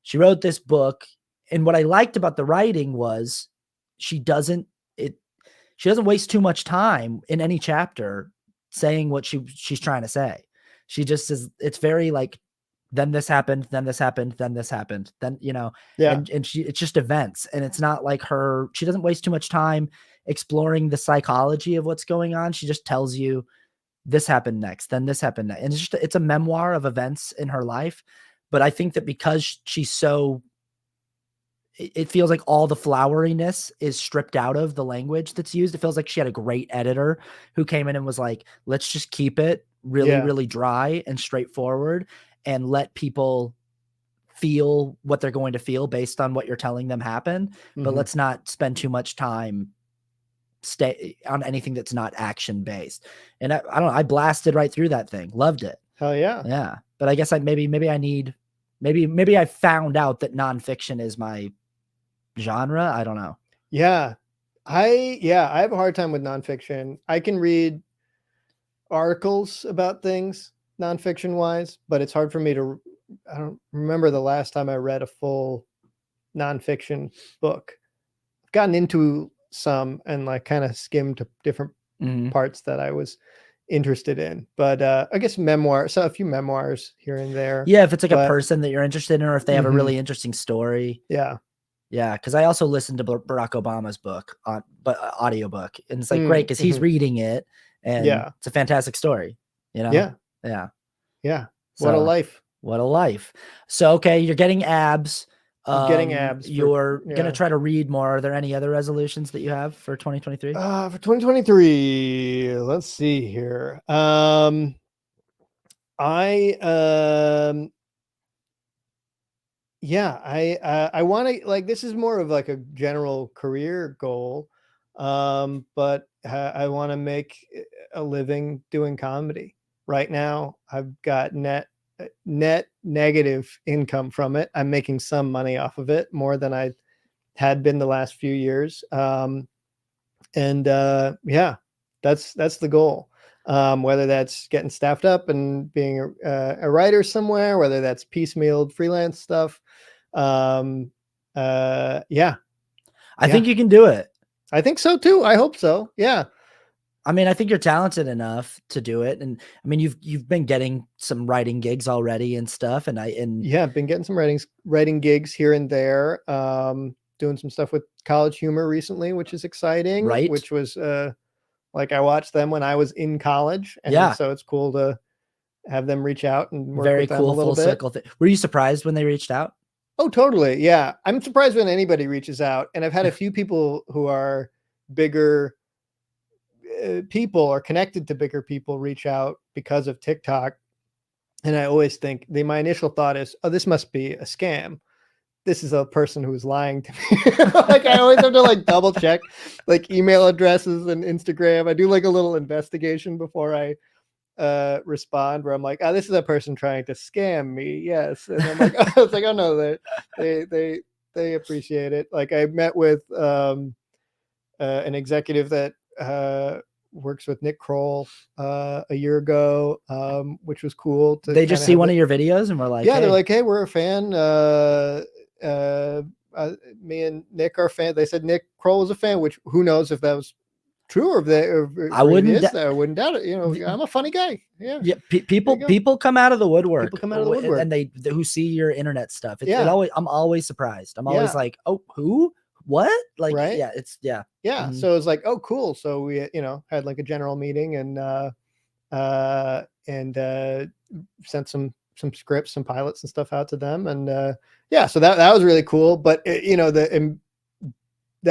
she wrote this book, and what I liked about the writing was she doesn't waste too much time in any chapter saying what she's trying to say. She just says, it's very like, then this happened, then this happened, then this happened, then and it's just events, and it's not like she doesn't waste too much time exploring the psychology of what's going on. She just tells you this happened next, then this happened next. And it's a memoir of events in her life. But I think that because she's so, it feels like all the floweriness is stripped out of the language that's used. It feels like she had a great editor who came in and was like, let's just keep it really, really dry and straightforward, and let people feel what they're going to feel based on what you're telling them happened. But let's not spend too much time stay on anything that's not action based. And I don't know, I blasted right through that thing. Loved it. Hell yeah. But I guess maybe I found out that nonfiction is my genre. I don't know. I have a hard time with nonfiction. I can read articles about things nonfiction wise, but it's hard for me to, I don't remember the last time I read a full nonfiction book. I've gotten into some and like kind of skimmed different parts that I was interested in, but I guess memoir, so a few memoirs here and there. Yeah, if it's like a person that you're interested in, or if they have a really interesting story. Yeah. Yeah, because I also listened to Barack Obama's book, but audiobook, and it's like great because he's reading it, and it's a fantastic story, you know? Yeah. What a life. What a life. So, okay, you're getting abs. I'm getting abs. You're gonna try to read more. Are there any other resolutions that you have for 2023? For 2023, let's see here. I want to, like, this is more of like a general career goal, but I want to make a living doing comedy. Right now, I've got net negative income from it. I'm making some money off of it, more than I had been the last few years. That's the goal. Whether that's getting staffed up and being a writer somewhere, whether that's piecemealed freelance stuff. I think you can do it. I think so too. I hope so. Yeah. I mean, I think you're talented enough to do it. And I mean, you've been getting some writing gigs already and stuff. And I've been getting some writing gigs here and there. Doing some stuff with College Humor recently, which is exciting, right? Which was, like, I watched them when I was in college. And so it's cool to have them reach out and work with them a little bit. Circle thing. Were you surprised when they reached out? Oh, totally. Yeah. I'm surprised when anybody reaches out. And I've had a few people who are bigger people or connected to bigger people reach out because of TikTok. And I always think my initial thought is, oh, this must be a scam. This is a person who's lying to me. Like, I always have to like double check like email addresses and Instagram. I do like a little investigation before I respond, where I'm like, oh, this is a person trying to scam me. Yes. And I'm like, oh, it's like, oh no, they appreciate it. Like, I met with an executive that works with Nick Kroll a year ago, which was cool. They just see one of your videos and we're like, yeah, they're like, hey, we're a fan. Me and Nick are fans. They said Nick Kroll was a fan, which who knows if that was true or if I wouldn't doubt it. You know, I'm a funny guy. Yeah. People come out of the woodwork. People come out of the woodwork, and they who see your internet stuff. I'm always surprised. I'm always like, oh, who? What? Like, right? Yeah. So it's like, oh, cool. So we, had like a general meeting and sent some scripts, some pilots and stuff out to them. And so that was really cool. But that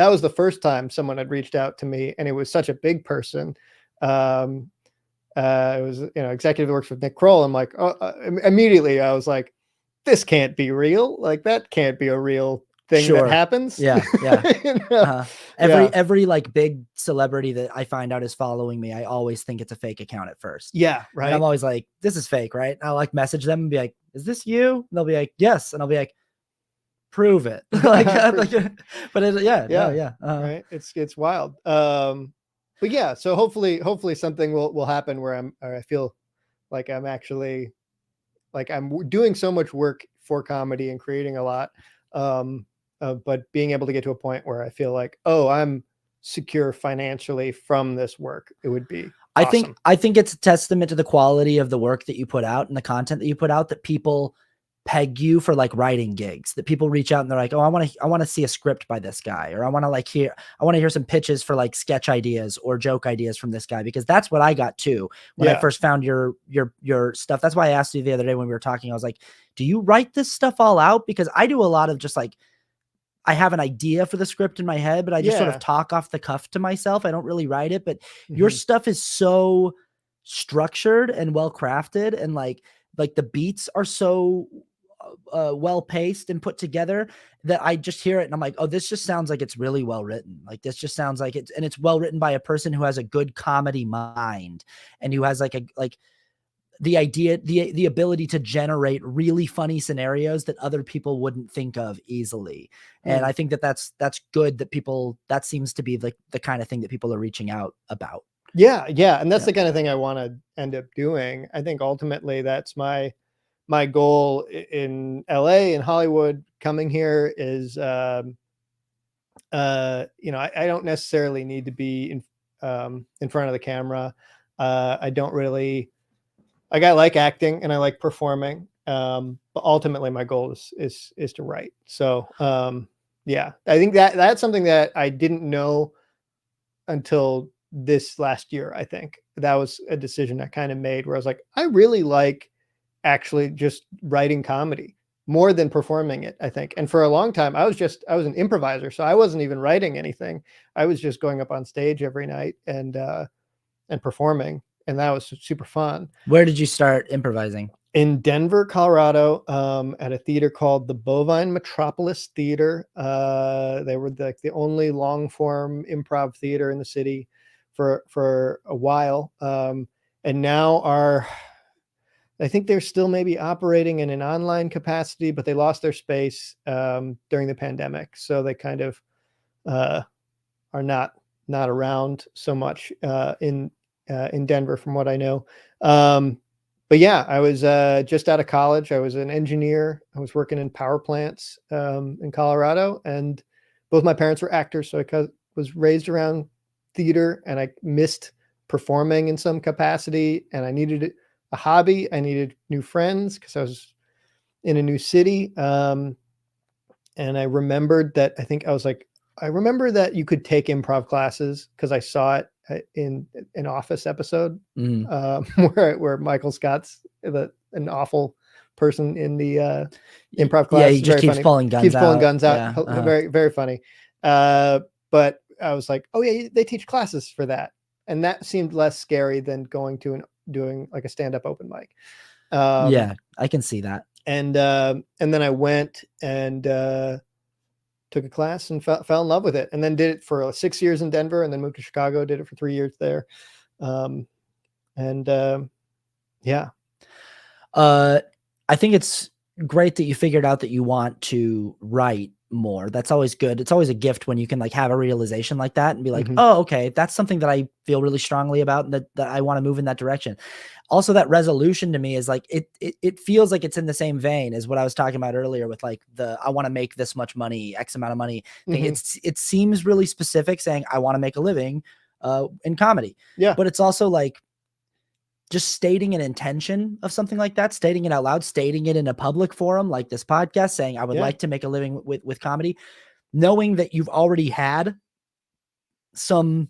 was the first time someone had reached out to me, and it was such a big person. It was, executive that works with Nick Kroll. I'm like, immediately I was like, this can't be real. Like, that can't be a real thing that happens. Yeah. Every like big celebrity that I find out is following me, I always think it's a fake account at first. Yeah. Right. And I'm always like, this is fake, right? And I'll like message them and be like, is this you? And they'll be like, yes. And I'll be like, prove it. Right. Right. It's wild. But yeah, so hopefully something will happen where I feel like I'm actually, like, I'm doing so much work for comedy and creating a lot. But being able to get to a point where I feel like, oh, I'm secure financially from this work, it would be awesome. I think it's a testament to the quality of the work that you put out and the content that you put out, that people peg you for like writing gigs, that people reach out and they're like, oh, I want to see a script by this guy, or I want to hear some pitches for like sketch ideas or joke ideas from this guy, because that's what I got too when I first found your stuff. That's why I asked you the other day when we were talking, I was like, do you write this stuff all out? Because I do a lot of just like, I have an idea for the script in my head, but I just sort of talk off the cuff to myself. I don't really write it, but your stuff is so structured and well crafted, and like the beats are so well paced and put together that I just hear it and I'm like, oh, this just sounds like it's really well written. Like, this just sounds like it's well written by a person who has a good comedy mind and who has the idea, the ability to generate really funny scenarios that other people wouldn't think of easily. And I think that's good that that seems to be the kind of thing that people are reaching out about. Yeah. And that's Yeah. the kind of thing I want to end up doing. I think ultimately that's my goal in LA and Hollywood. Coming here is, I don't necessarily need to be in front of the camera. I don't really, like, I like acting and I like performing. But ultimately my goal is to write. So, yeah, I think that's something that I didn't know until this last year. I think that was a decision I kind of made where I was like, I really like actually just writing comedy more than performing it, I think. And for a long time, I was an improviser. So I wasn't even writing anything. I was just going up on stage every night and performing. And that was super fun. Where did you start improvising? In Denver, Colorado, at a theater called the Bovine Metropolis Theater. They were the only long form improv theater in the city for a while. And now I think they're still maybe operating in an online capacity, but they lost their space during the pandemic. So they kind of are not around so much in Denver from what I know. But yeah, I was just out of college. I was an engineer. I was working in power plants in Colorado, and both my parents were actors. So I was raised around theater, and I missed performing in some capacity, and I needed a hobby. I needed new friends because I was in a new city. And I remembered that I remember that you could take improv classes because I saw it in an Office episode where Michael Scott's an awful person in the improv class. Yeah, he just keeps pulling guns out. Yeah, very, very funny. But I was like, oh yeah, they teach classes for that. And that seemed less scary than going to doing like a stand-up open mic. Yeah, I can see that. And then I went and took a class and fell in love with it, and then did it for 6 years in Denver, and then moved to Chicago, did it for 3 years there. Yeah. I think it's great that you figured out that you want to write more. That's always good. It's always a gift when you can like have a realization like that and be like, oh, okay, that's something that I feel really strongly about and that I want to move in that direction. Also, that resolution to me is like, it feels like it's in the same vein as what I was talking about earlier with like I want to make this much money, X amount of money thing. It seems really specific saying I want to make a living in comedy. Yeah. But it's also like, just stating an intention of something like that, stating it out loud, stating it in a public forum like this podcast, saying I would like to make a living with comedy, knowing that you've already had some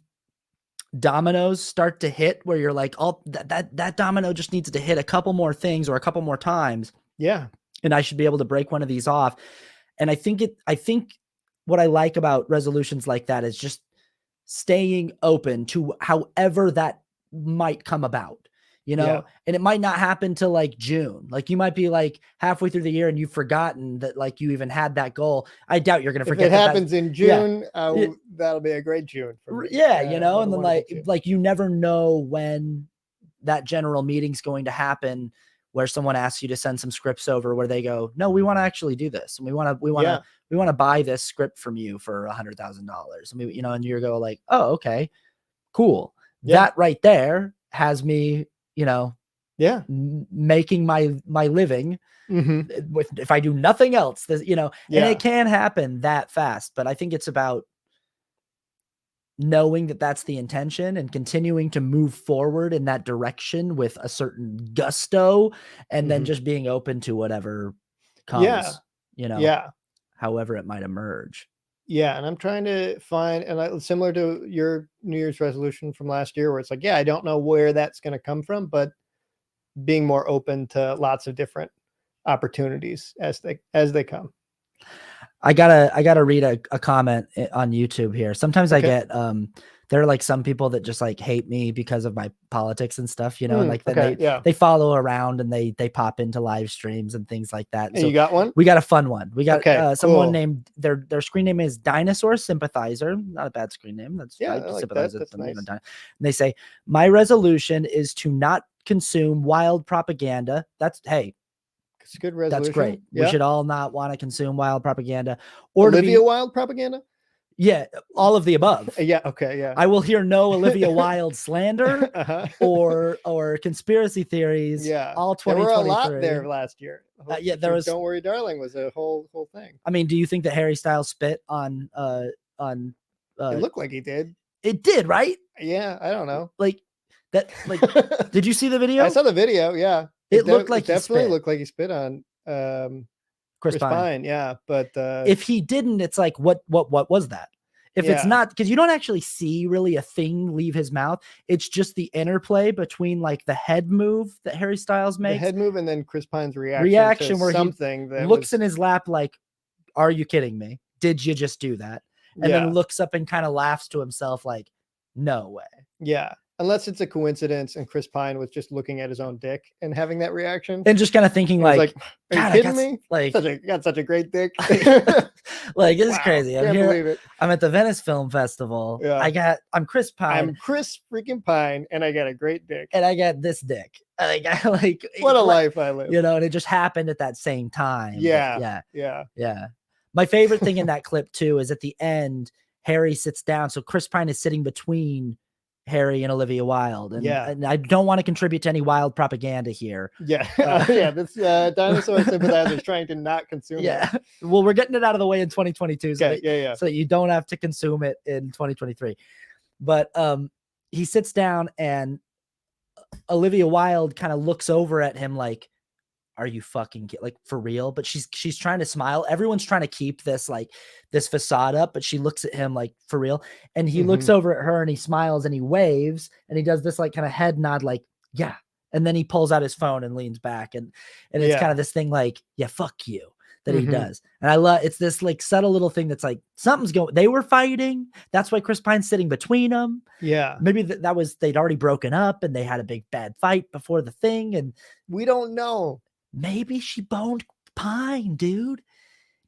dominoes start to hit where you're like, oh, that domino just needs to hit a couple more things or a couple more times. Yeah. And I should be able to break one of these off. And I think what I like about resolutions like that is just staying open to however that might come about. And it might not happen till like June. Like you might be like halfway through the year and you've forgotten that like you even had that goal. I doubt you're going to forget. If it happens in June, that'll be a great June for me. Yeah. And then like you never know when that general meeting's going to happen where someone asks you to send some scripts over where they go, no, we want to actually do this. And we want to buy this script from you for $100,000. And and you go like, oh, okay, cool. Yeah. That right there has me, making my living with, if I do nothing else, and it can happen that fast, but I think it's about knowing that that's the intention and continuing to move forward in that direction with a certain gusto and then just being open to whatever comes, however it might emerge. Yeah. And I'm trying to find, and similar to your New Year's resolution from last year, where it's like, I don't know where that's going to come from, but being more open to lots of different opportunities as they come. I gotta read a comment on YouTube here. Sometimes I get, there are like some people that just like hate me because of my politics and stuff, and like then they follow around and they pop into live streams and things like that. And so you got one? We got a fun one. We got someone named their screen name is Dinosaur Sympathizer. Not a bad screen name. That's I like sympathize with them. Nice. And they say, my resolution is to not consume wild propaganda. It's a good resolution. That's great. We should all not want to consume wild propaganda or Olivia Wilde propaganda. Yeah, all of the above. Yeah. Okay. Yeah. I will hear no Olivia Wilde slander Uh-huh. or conspiracy theories. Yeah. All There were a 2023. lot there last year. Yeah, there was. Don't Worry, Darling was a whole thing. I mean, do you think that Harry Styles spit on It looked like he did. It did, right? Yeah. I don't know. Like that. Like, did you see the video? I saw the video. Yeah. It looked like it definitely looked like he spit on Chris Pine. Yeah. But if he didn't, it's like, what was that? If it's not, because you don't actually see really a thing leave his mouth. It's just the interplay between like the head move that Harry Styles makes. The head move and then Chris Pine's reaction where something that looks in his lap like, are you kidding me? Did you just do that? And then looks up and kind of laughs to himself like, no way. Yeah. Unless it's a coincidence and Chris Pine was just looking at his own dick and having that reaction. And just kind of thinking like, are you kidding me? Like, got such a great dick. Like, it's crazy. Can't believe it. I'm at the Venice Film Festival. Yeah. I'm Chris Pine. I'm Chris freaking Pine and I got a great dick. And I got this dick. Like what a life I live. You know, and it just happened at that same time. Yeah. My favorite thing in that clip too is at the end, Harry sits down. So Chris Pine is sitting between Harry and Olivia Wilde. And I don't want to contribute to any Wilde propaganda here. Yeah. This dinosaur sympathizer is trying to not consume it. Well, we're getting it out of the way in 2022. So okay, so that you don't have to consume it in 2023. But he sits down and Olivia Wilde kind of looks over at him like, are you fucking like for real? But she's trying to smile. Everyone's trying to keep this like this facade up, but she looks at him like for real. And he looks over at her and he smiles and he waves and he does this like kind of head nod, like, yeah. And then he pulls out his phone and leans back. And it's kind of this thing like, yeah, fuck you that he does. And I love, it's this like subtle little thing that's like something's going, they were fighting. That's why Chris Pine's sitting between them. Yeah. Maybe that was, they'd already broken up and they had a big bad fight before the thing. And we don't know. Maybe she boned Pine, dude.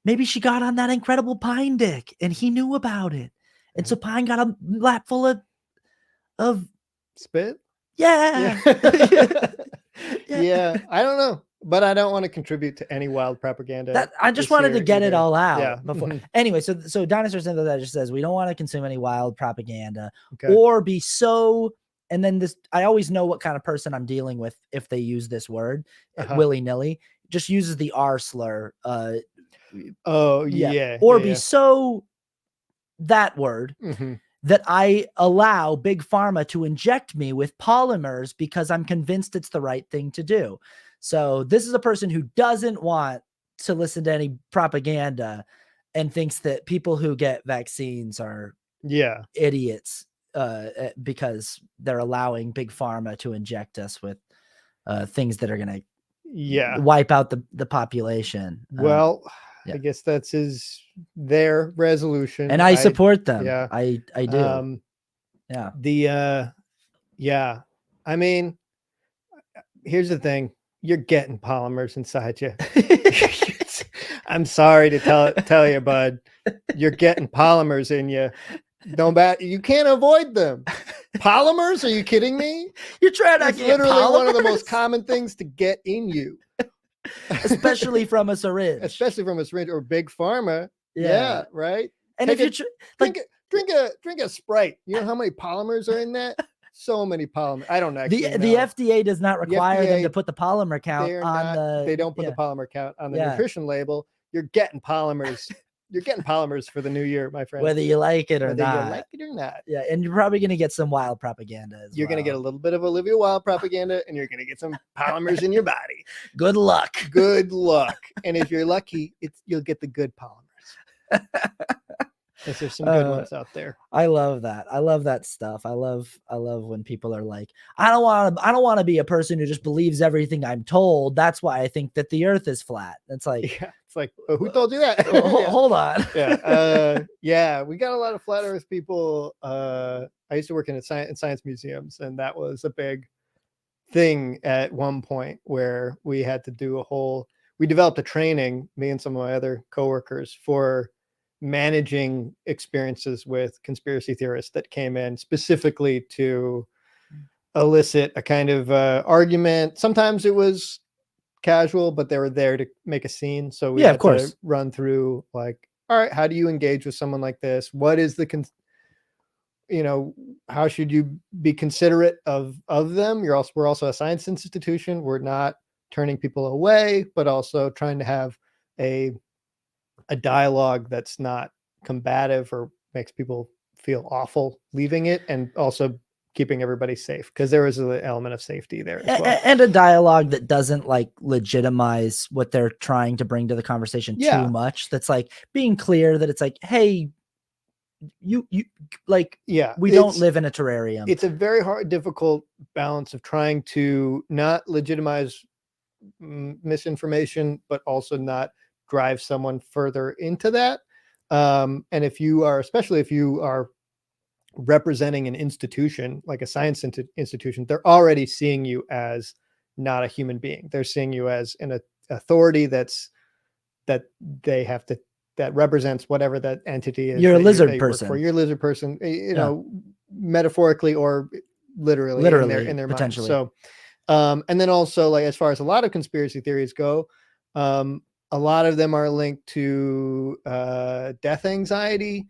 Maybe she got on that incredible Pine dick and he knew about it. And so Pine got a lap full of spit. Yeah. Yeah. I don't know, but I don't want to contribute to any wild propaganda. I just wanted to get it all out. Yeah. Before. Anyway, so Dinosaur Synthesizer just says we don't want to consume any wild propaganda or be so. And then this, I always know what kind of person I'm dealing with if they use this word willy-nilly. Just uses the R slur. Or be so that word that I allow Big Pharma to inject me with polymers because I'm convinced it's the right thing to do. So this is a person who doesn't want to listen to any propaganda and thinks that people who get vaccines are idiots. Because they're allowing Big Pharma to inject us with things that are going to wipe out the population. Well, I guess that's their resolution. And I support them. Yeah. I do. I mean, here's the thing. You're getting polymers inside you. I'm sorry to tell you, bud. You're getting polymers in you. You can't avoid them. Polymers? Are you kidding me? You're trying to get literally polymers? One of the most common things to get in you, especially from a syringe. Or Big Pharma. Yeah, right. And if you drink a Sprite, you know how many polymers are in that? So many polymers. I don't actually know. The FDA does not require them to put the polymer count on They don't put the polymer count on the nutrition label. You're getting polymers. You're getting polymers for the new year, my friend. Whether you like it or not. Yeah, and you're probably going to get some wild propaganda as You're going to get a little bit of Olivia Wilde propaganda, and you're going to get some polymers in your body. Good luck. Good luck. And if you're lucky, you'll get the good polymers. Because there's some good ones out there. I love that. I love that stuff. I love when people are like, I don't want to be a person who just believes everything I'm told. That's why I think that the earth is flat. It's like, who told you that? Hold on. We got a lot of flat earth people. I used to work in science museums, and that was a big thing at one point where we had to we developed a training, me and some of my other coworkers, for managing experiences with conspiracy theorists that came in specifically to elicit a kind of argument. Sometimes it was casual, but they were there to make a scene. So we had to run through like all right, how do you engage with someone like this? What is the how should you be considerate of them? We're also a science institution. We're not turning people away, but also trying to have a dialogue that's not combative or makes people feel awful leaving it, and also keeping everybody safe, because there is an element of safety there as well. And a dialogue that doesn't like legitimize what they're trying to bring to the conversation too much. That's like being clear that it's like, hey, you like, we don't live in a terrarium. It's a very difficult balance of trying to not legitimize misinformation, but also not drive someone further into that. And especially if you are representing an institution like a science institution, they're already seeing you as not a human being. They're seeing you as an authority that represents whatever that entity is. You're a lizard person. You're a lizard person, metaphorically or literally in their mind. So, and then also, like, as far as a lot of conspiracy theories go, a lot of them are linked to death anxiety,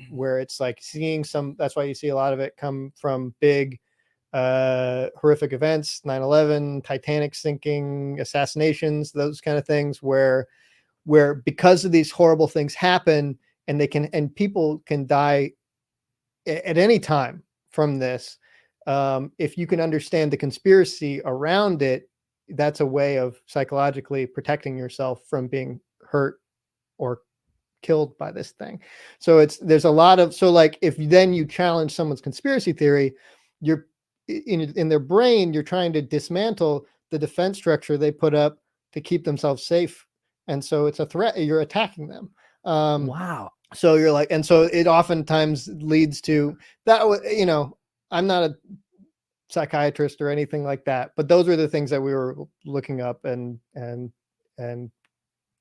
where it's like seeing that's why you see a lot of it come from big horrific events, 9/11, Titanic sinking, assassinations, those kind of things, where because of these horrible things happen, and people can die at any time from this. If you can understand the conspiracy around it, that's a way of psychologically protecting yourself from being hurt or killed by this thing. So there's a lot of, so like, if then you challenge someone's conspiracy theory, you're in their brain, you're trying to dismantle the defense structure they put up to keep themselves safe. And so it's a threat. You're attacking them. Wow. So you're like, and so it oftentimes leads to that. I'm not a psychiatrist or anything like that, but those were the things that we were looking up, and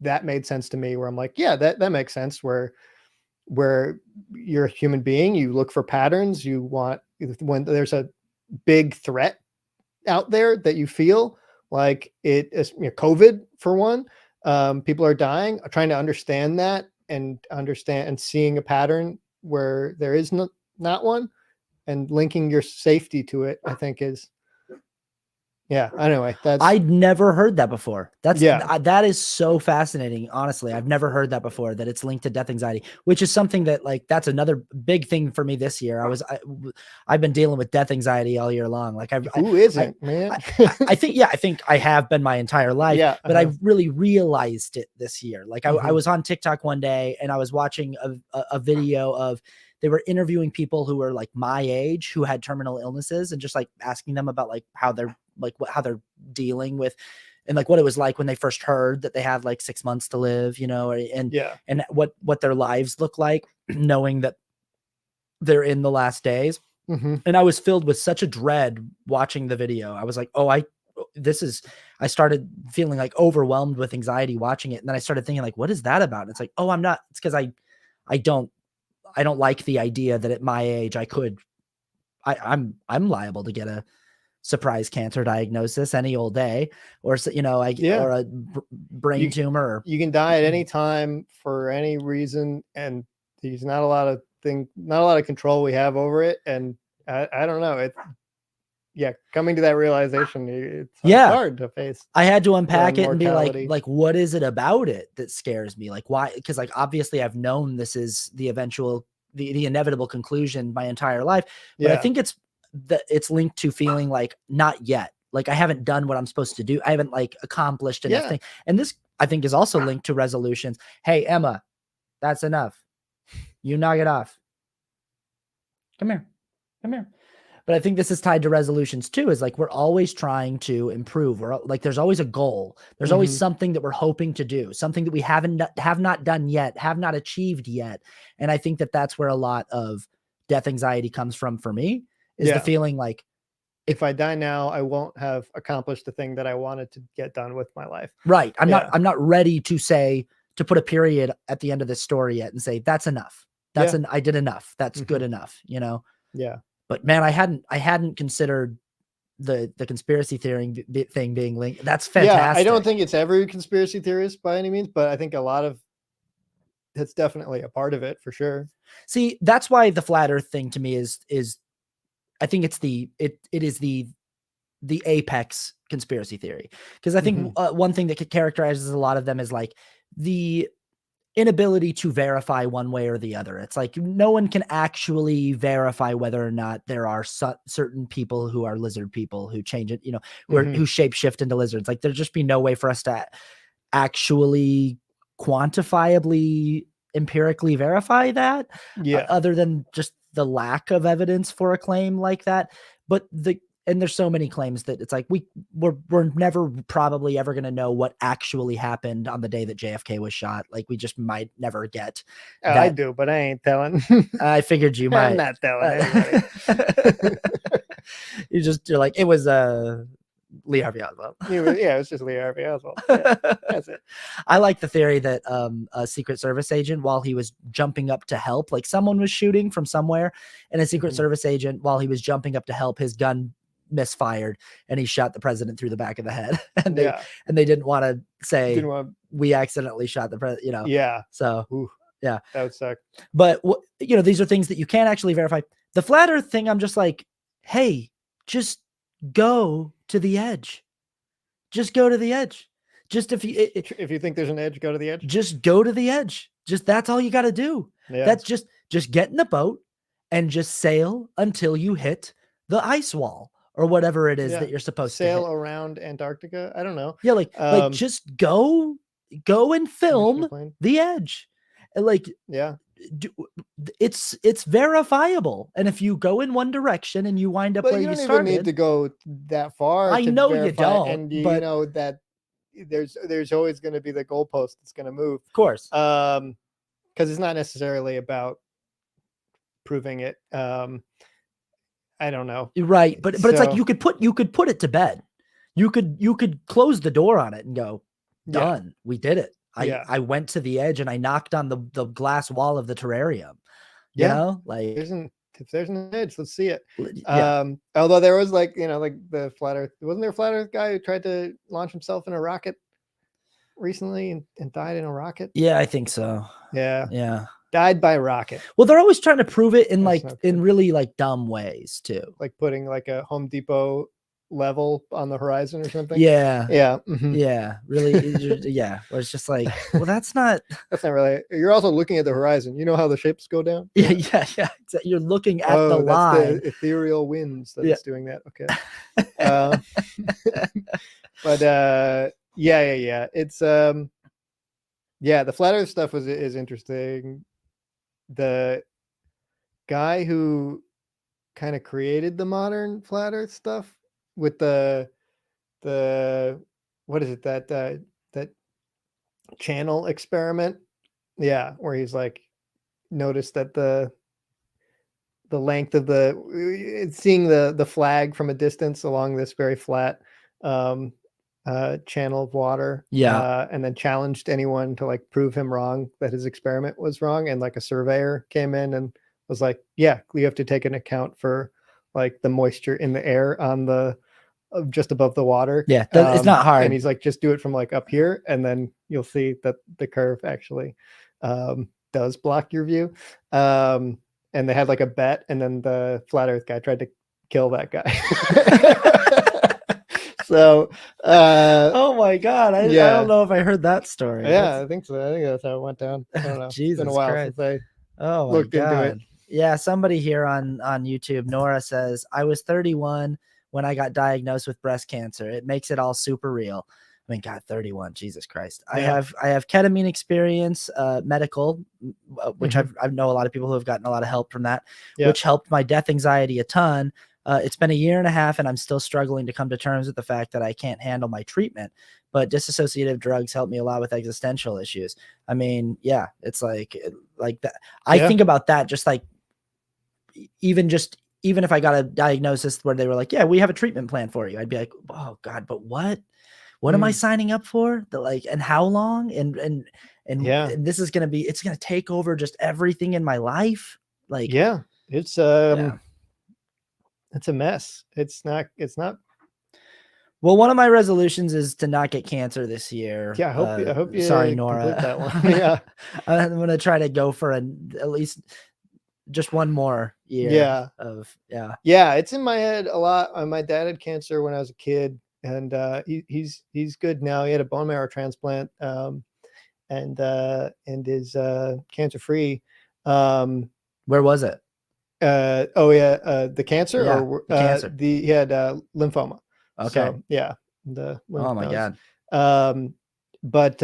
that made sense to me, where I'm like, yeah, that makes sense, where you're a human being, you look for patterns, you want, when there's a big threat out there that you feel like it is, COVID for one, people are dying, trying to understand that and seeing a pattern where there is not one, and linking your safety to it, I think is, anyway, I'd never heard that before. That is so fascinating. Honestly, I've never heard that before, that it's linked to death anxiety, which is something that, like, that's another big thing for me this year. I've been dealing with death anxiety all year long. Like, who isn't, man? I think I have been my entire life, but I really realized it this year. Like, I was on TikTok one day and I was watching a video of, they were interviewing people who were like my age, who had terminal illnesses, and just like asking them about like how they're dealing with, and like what it was like when they first heard that they had like 6 months to live, and what their lives look like, knowing that they're in the last days. Mm-hmm. And I was filled with such a dread watching the video. I was like, I started feeling like overwhelmed with anxiety watching it. And then I started thinking, like, what is that about? And it's like, it's because I don't like the idea that at my age I'm liable to get a surprise cancer diagnosis any old day, or or a brain tumor. You can die at any time for any reason, and there's not a lot of control we have over it. And I don't know. Coming to that realization, it's hard to face. I had to unpack it and be like, what is it about it that scares me? Like, why? Because, like, obviously I've known this is the inevitable conclusion my entire life, but I think it's linked to feeling like not yet. Like, I haven't done what I'm supposed to do. I haven't like accomplished anything. And this, I think, is also linked to resolutions. Hey, Emma, that's enough. You knock it off. Come here. But I think this is tied to resolutions too, is like, we're always trying to improve. We're like, there's always a goal. There's always something that we're hoping to do, something that we have not done yet, have not achieved yet. And I think that that's where a lot of death anxiety comes from for me, is the feeling like, if I die now, I won't have accomplished the thing that I wanted to get done with my life. Right. I'm not ready to put a period at the end of this story yet and say, that's enough. I did enough. That's good enough, Yeah. But man, I hadn't considered the conspiracy theory thing being linked. That's fantastic. Yeah, I don't think it's every conspiracy theorist by any means, but I think a lot of that's definitely a part of it for sure. See, that's why the flat earth thing to me is I think it's it is the apex conspiracy theory. Because I think one thing that characterizes a lot of them is like the inability to verify one way or the other. It's like no one can actually verify whether or not there are certain people who are lizard people who change it, who shape shift into lizards. Like there'd just be no way for us to actually quantifiably empirically verify that, other than just the lack of evidence for a claim like that. But and there's so many claims that it's like we're never probably ever going to know what actually happened on the day that JFK was shot. Like we just might never get that. I do, but I ain't telling. I figured you might. I'm not telling anybody. You're like, it was Lee Harvey Oswald. Yeah, it's just Lee Harvey Oswald. Yeah, that's it. I like the theory that a Secret Service agent, while he was jumping up to help, like someone was shooting from somewhere, and a Secret Service agent, while he was jumping up to help, his gun misfired and he shot the president through the back of the head. And they didn't want to say we accidentally shot the president, Yeah. So yeah, that would suck. But these are things that you can't actually verify. The flat earth thing, I'm just like, hey, just go to the edge. Just go to the edge. Just if you think there's an edge, go to the edge. Just go to the edge. Just that's all you got to do. Yeah. That's just get in the boat and just sail until you hit the ice wall or whatever it is that you're supposed to sail around Antarctica. I don't know. Yeah, like just go and film the edge. Like it's verifiable, and if you go in one direction and you wind up where you started, you don't even need to go that far. I know you don't, and you know that there's always going to be the goalpost that's going to move, of course, because it's not necessarily about proving it. I don't know, right? But it's like you could put it to bed. You could close the door on it and go, done. We did it. I went to the edge and I knocked on the glass wall of the terrarium. You know, like if there's an edge, let's see it. Although there was like the flat earth, wasn't there a flat earth guy who tried to launch himself in a rocket recently and died in a rocket? Yeah, I think so. Yeah. Died by rocket. Well, they're always trying to prove it in in really like dumb ways too. Like putting like a Home Depot level on the horizon or something. Yeah. Really. Yeah. Where it's just like, well, that's not really. You're also looking at the horizon. You know how the ships go down? Yeah. You're looking at the line. The ethereal winds that is doing that. Okay. But it's the flat earth stuff is interesting. The guy who kind of created the modern flat earth stuff with the what is it, that channel experiment, where he's like noticed that the length of seeing the flag from a distance along this very flat channel of water, and then challenged anyone to like prove him wrong, that his experiment was wrong, and like a surveyor came in and was like, you have to take an account for like the moisture in the air on the just above the water. It's not hard. And he's like, just do it from like up here, and then you'll see that the curve actually does block your view. And they had like a bet, and then the flat earth guy tried to kill that guy. So oh my god, I don't know if I heard that story. I think so. I think that's how it went down. I don't know. Jesus, it's been a while Christ. since I looked into it. Yeah, somebody here on YouTube, Nora, says, I was 31 when I got diagnosed with breast cancer. It makes it all super real. I mean, God, 31, Jesus Christ. I have ketamine experience, medical, which I know a lot of people who have gotten a lot of help from that, which helped my death anxiety a ton. It's been a year and a half, and I'm still struggling to come to terms with the fact that I can't handle my treatment. But dissociative drugs help me a lot with existential issues. I mean, it's like that. I think about that just like, even if I got a diagnosis where they were like, we have a treatment plan for you, I'd be like, oh God, but what am I signing up for? And how long? And this is going to it's going to take over just everything in my life. Like, it's a mess. It's not. Well, one of my resolutions is to not get cancer this year. Yeah, I hope you sorry, complete Nora. that one. Yeah. I'm going to try to go for at least just one more year of, Yeah, it's in my head a lot. My dad had cancer when I was a kid, and he's good now. He had a bone marrow transplant, and is cancer free. Where was it? The cancer, Yeah, or the cancer. he had lymphoma. Okay. So, yeah, the lymph Oh my nodes. God. But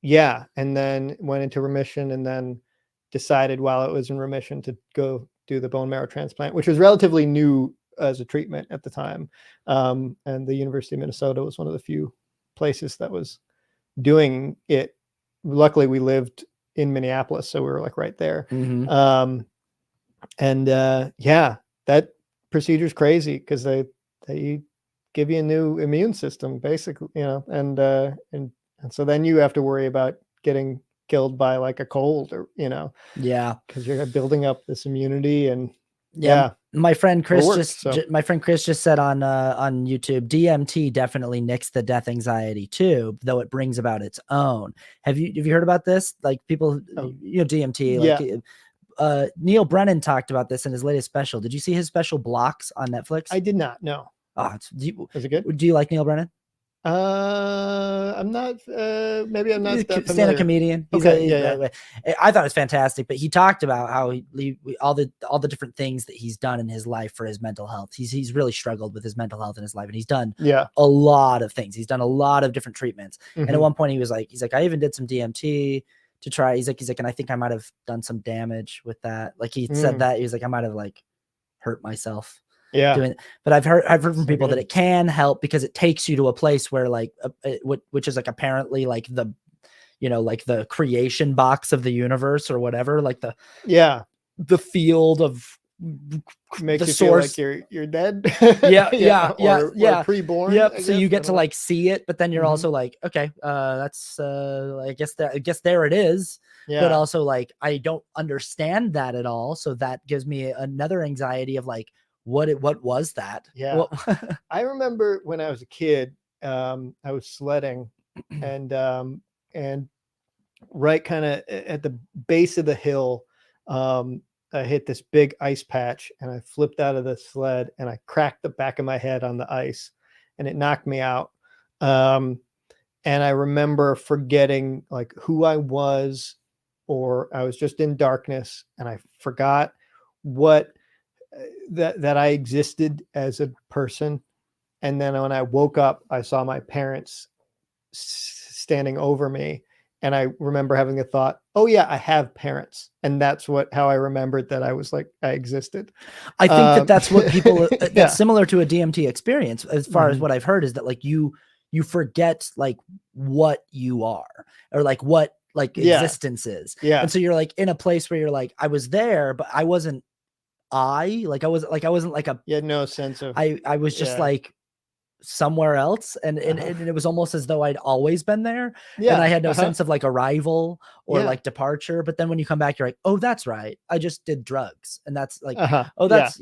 yeah, and then went into remission, and then decided while it was in remission to go do the bone marrow transplant, which was relatively new as a treatment at the time. And the University of Minnesota was one of the few places that was doing it. Luckily, we lived in Minneapolis, so we were like right there. Mhm. And yeah, that procedure is crazy because they give you a new immune system, basically, and so then you have to worry about getting killed by like a cold, or Yeah, because you're building up this immunity. And yeah. My friend Chris worked, my friend Chris just said on YouTube, DMT definitely nicks the death anxiety too, though it brings about its own. Have you heard about this? Like people, DMT, like Neil Brennan talked about this in his latest special. Did you see his special Blocks on Netflix? I did not. No. Oh, is it good? Do you like Neil Brennan? I'm not. Maybe I'm not He's that a stand-up comedian. Okay, I thought it was fantastic, but he talked about how all the different things that he's done in his life for his mental health. He's really struggled with his mental health in his life, and he's done a lot of things. He's done a lot of different treatments. And at one point, he's like, I even did some DMT to try. He's like, and I think I might have done some damage with that. Like he said that he was like, I might have like hurt myself. Doing it. But I've heard from people that it can help because it takes you to a place where like which is like apparently like the like the creation box of the universe or whatever, like the field of makes the you source. feel like you're dead. Or pre-born. Yep. So you get to like see it, but then you're also like, okay, that's I guess there it is. But also like I don't understand that at all. So that gives me another anxiety of like, what was that? I remember when I was a kid, I was sledding, and right kind of at the base of the hill, I hit this big ice patch, and I flipped out of the sled, and I cracked the back of my head on the ice, and it knocked me out. And I remember forgetting like who I was, or I was just in darkness, and I forgot what that I existed as a person. And then when I woke up, I saw my parents standing over me, and I remember having a thought, oh yeah, I have parents. And that's how I remembered that I was like, I existed. I think that's what people, that's similar to a DMT experience. As far as what I've heard is that like you forget like what you are, or like what like existence is. And so you're like in a place where you're like, I was there, but I wasn't I wasn't like a, you had no sense of, I was just like somewhere else, and it was almost as though I'd always been there, and I had no sense of like arrival or like departure. But then when you come back, you're like, oh, that's right, I just did drugs, and that's like, oh, that's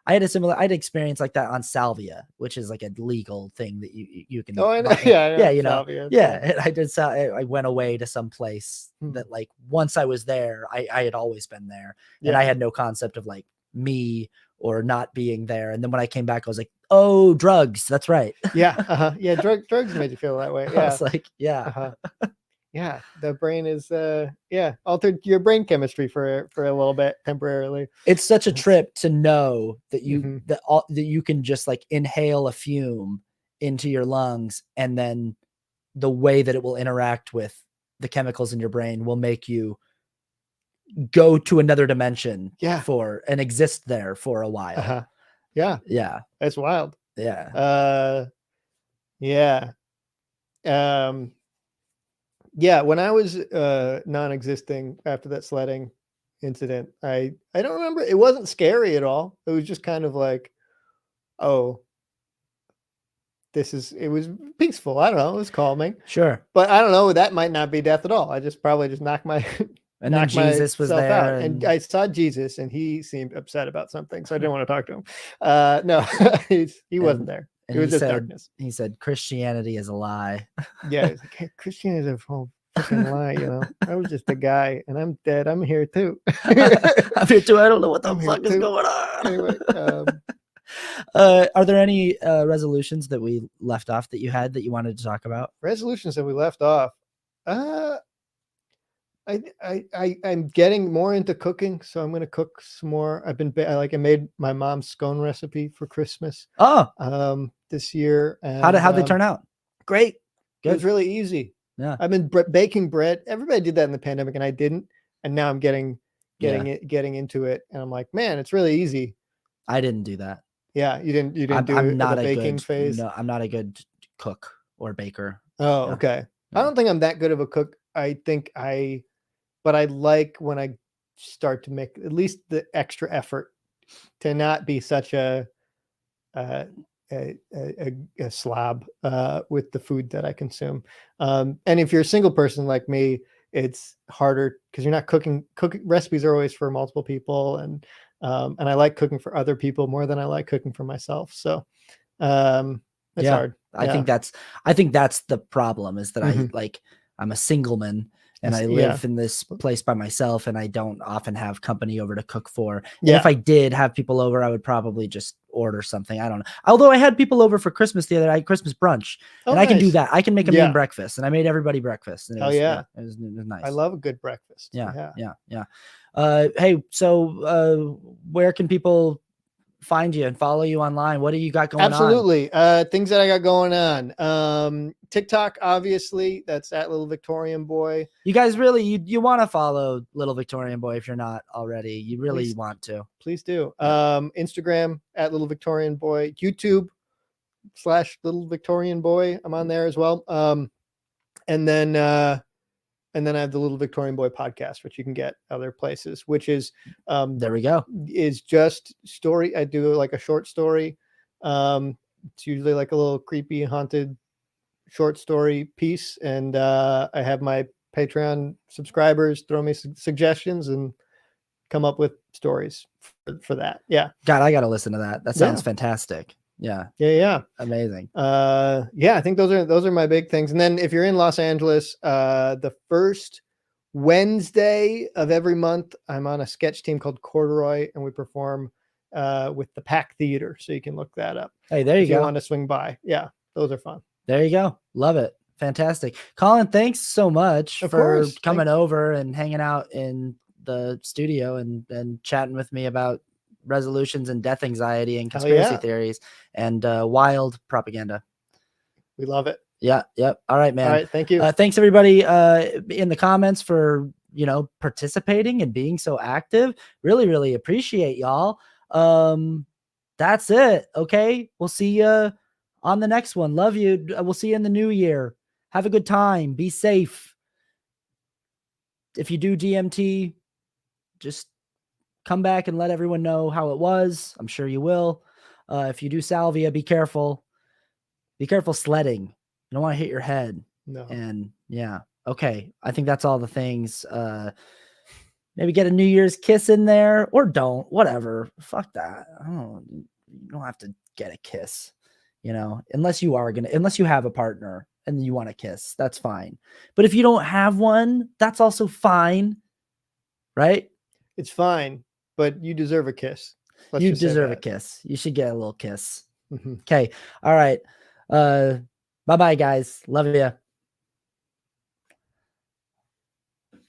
I had I'd experience like that on salvia, which is like a legal thing that you can. Oh, I know. Yeah, I did. I went away to some place that like once I was there, I had always been there, and I had no concept of like me or not being there. And then when I came back, I was like, oh, drugs. That's right. Drugs made you feel that way. I was like, the brain is altered your brain chemistry for a little bit temporarily. It's such a trip to know that you that you can just like inhale a fume into your lungs, and then the way that it will interact with the chemicals in your brain will make you go to another dimension and exist there for a while. That's wild. When I was non-existing after that sledding incident, I don't remember, it wasn't scary at all. It was just kind of like, oh, it was peaceful. I don't know, it was calming. Sure. But I don't know, that might not be death at all. I probably just knocked my and then Jesus was there out. And I saw Jesus, and he seemed upset about something, so I didn't want to talk to him. No, he wasn't there. And it was he just said, darkness. he said, Christianity is a lie. Yeah, it's like, hey, Christianity is a whole freaking lie, you know. I was just a guy, and I'm dead. I'm here too. I'm here too. I don't know what the I'm here fuck is too. going on. Anyway, are there any resolutions that we left off that you had that you wanted to talk about? resolutions that we left off. I'm getting more into cooking, so I'm gonna cook some more. I made my mom's scone recipe for Christmas Oh, this year. And how'd they turn out? great. It Good. was really easy. Yeah. I've been baking bread. Everybody did that in the pandemic, and I didn't. And now I'm getting into it, and I'm like, man, it's really easy. I didn't do that. Yeah, you didn't do I'm it not the a baking good phase. No, I'm not a good cook or baker. Oh, Yeah. okay. Yeah. I don't think I'm that good of a cook. But I like when I start to make at least the extra effort to not be such a slob with the food that I consume. And if you're a single person like me, it's harder because you're not cooking. Cooking recipes are always for multiple people, and I like cooking for other people more than I like cooking for myself. So it's hard. I think that's the problem, is that I'm a single man and I live in this place by myself, and I don't often have company over to cook for. And if I did have people over, I would probably just order something. I don't know. Although I had people over for Christmas the other night, Christmas brunch, and I can do that. I can make a mean breakfast, and I made everybody breakfast. And it was nice. I love a good breakfast. Yeah. Hey, so where can people find you and follow you online? What do you got going on? Absolutely. Things that I got going on. TikTok, obviously, that's at Little Victorian Boy. You guys really, you want to follow Little Victorian Boy if you're not already. You really want to. Please do. Instagram at Little Victorian Boy. YouTube /Little Victorian Boy. I'm on there as well. And then I have the Little Victorian Boy podcast, which you can get other places, which is there we go. Is just story. I do like a short story. It's usually like a little creepy, haunted short story piece. And I have my Patreon subscribers throw me suggestions and come up with stories for that. Yeah. God, I got to listen to that. That sounds fantastic. Yeah. Amazing. I think those are my big things. And then if you're in Los Angeles, the first Wednesday of every month, I'm on a sketch team called Corduroy, and we perform with the Pack Theater. So you can look that up. Hey, there you go. If you want to swing by. Yeah, those are fun. There you go. Love it. Fantastic. Colin, thanks so much for coming over and hanging out in the studio and chatting with me about resolutions and death anxiety and conspiracy theories and wild propaganda. We love it. Yeah. Yep. All right, man. All right. Thank you. Thanks everybody in the comments for, participating and being so active. Really, really appreciate y'all. That's it. Okay. We'll see you on the next one. Love you. We'll see you in the new year. Have a good time. Be safe. If you do DMT, just come back and let everyone know how it was. I'm sure you will. If you do salvia, be careful. Be careful sledding. You don't want to hit your head. No. And yeah. Okay. I think that's all the things. Maybe get a New Year's kiss in there, or don't. Whatever. Fuck that. You don't have to get a kiss, unless you have a partner and you want to kiss. That's fine. But if you don't have one, that's also fine. Right? It's fine, but you deserve a kiss. You deserve a kiss. You should get a little kiss. Okay. All right. Bye-bye, guys. Love you.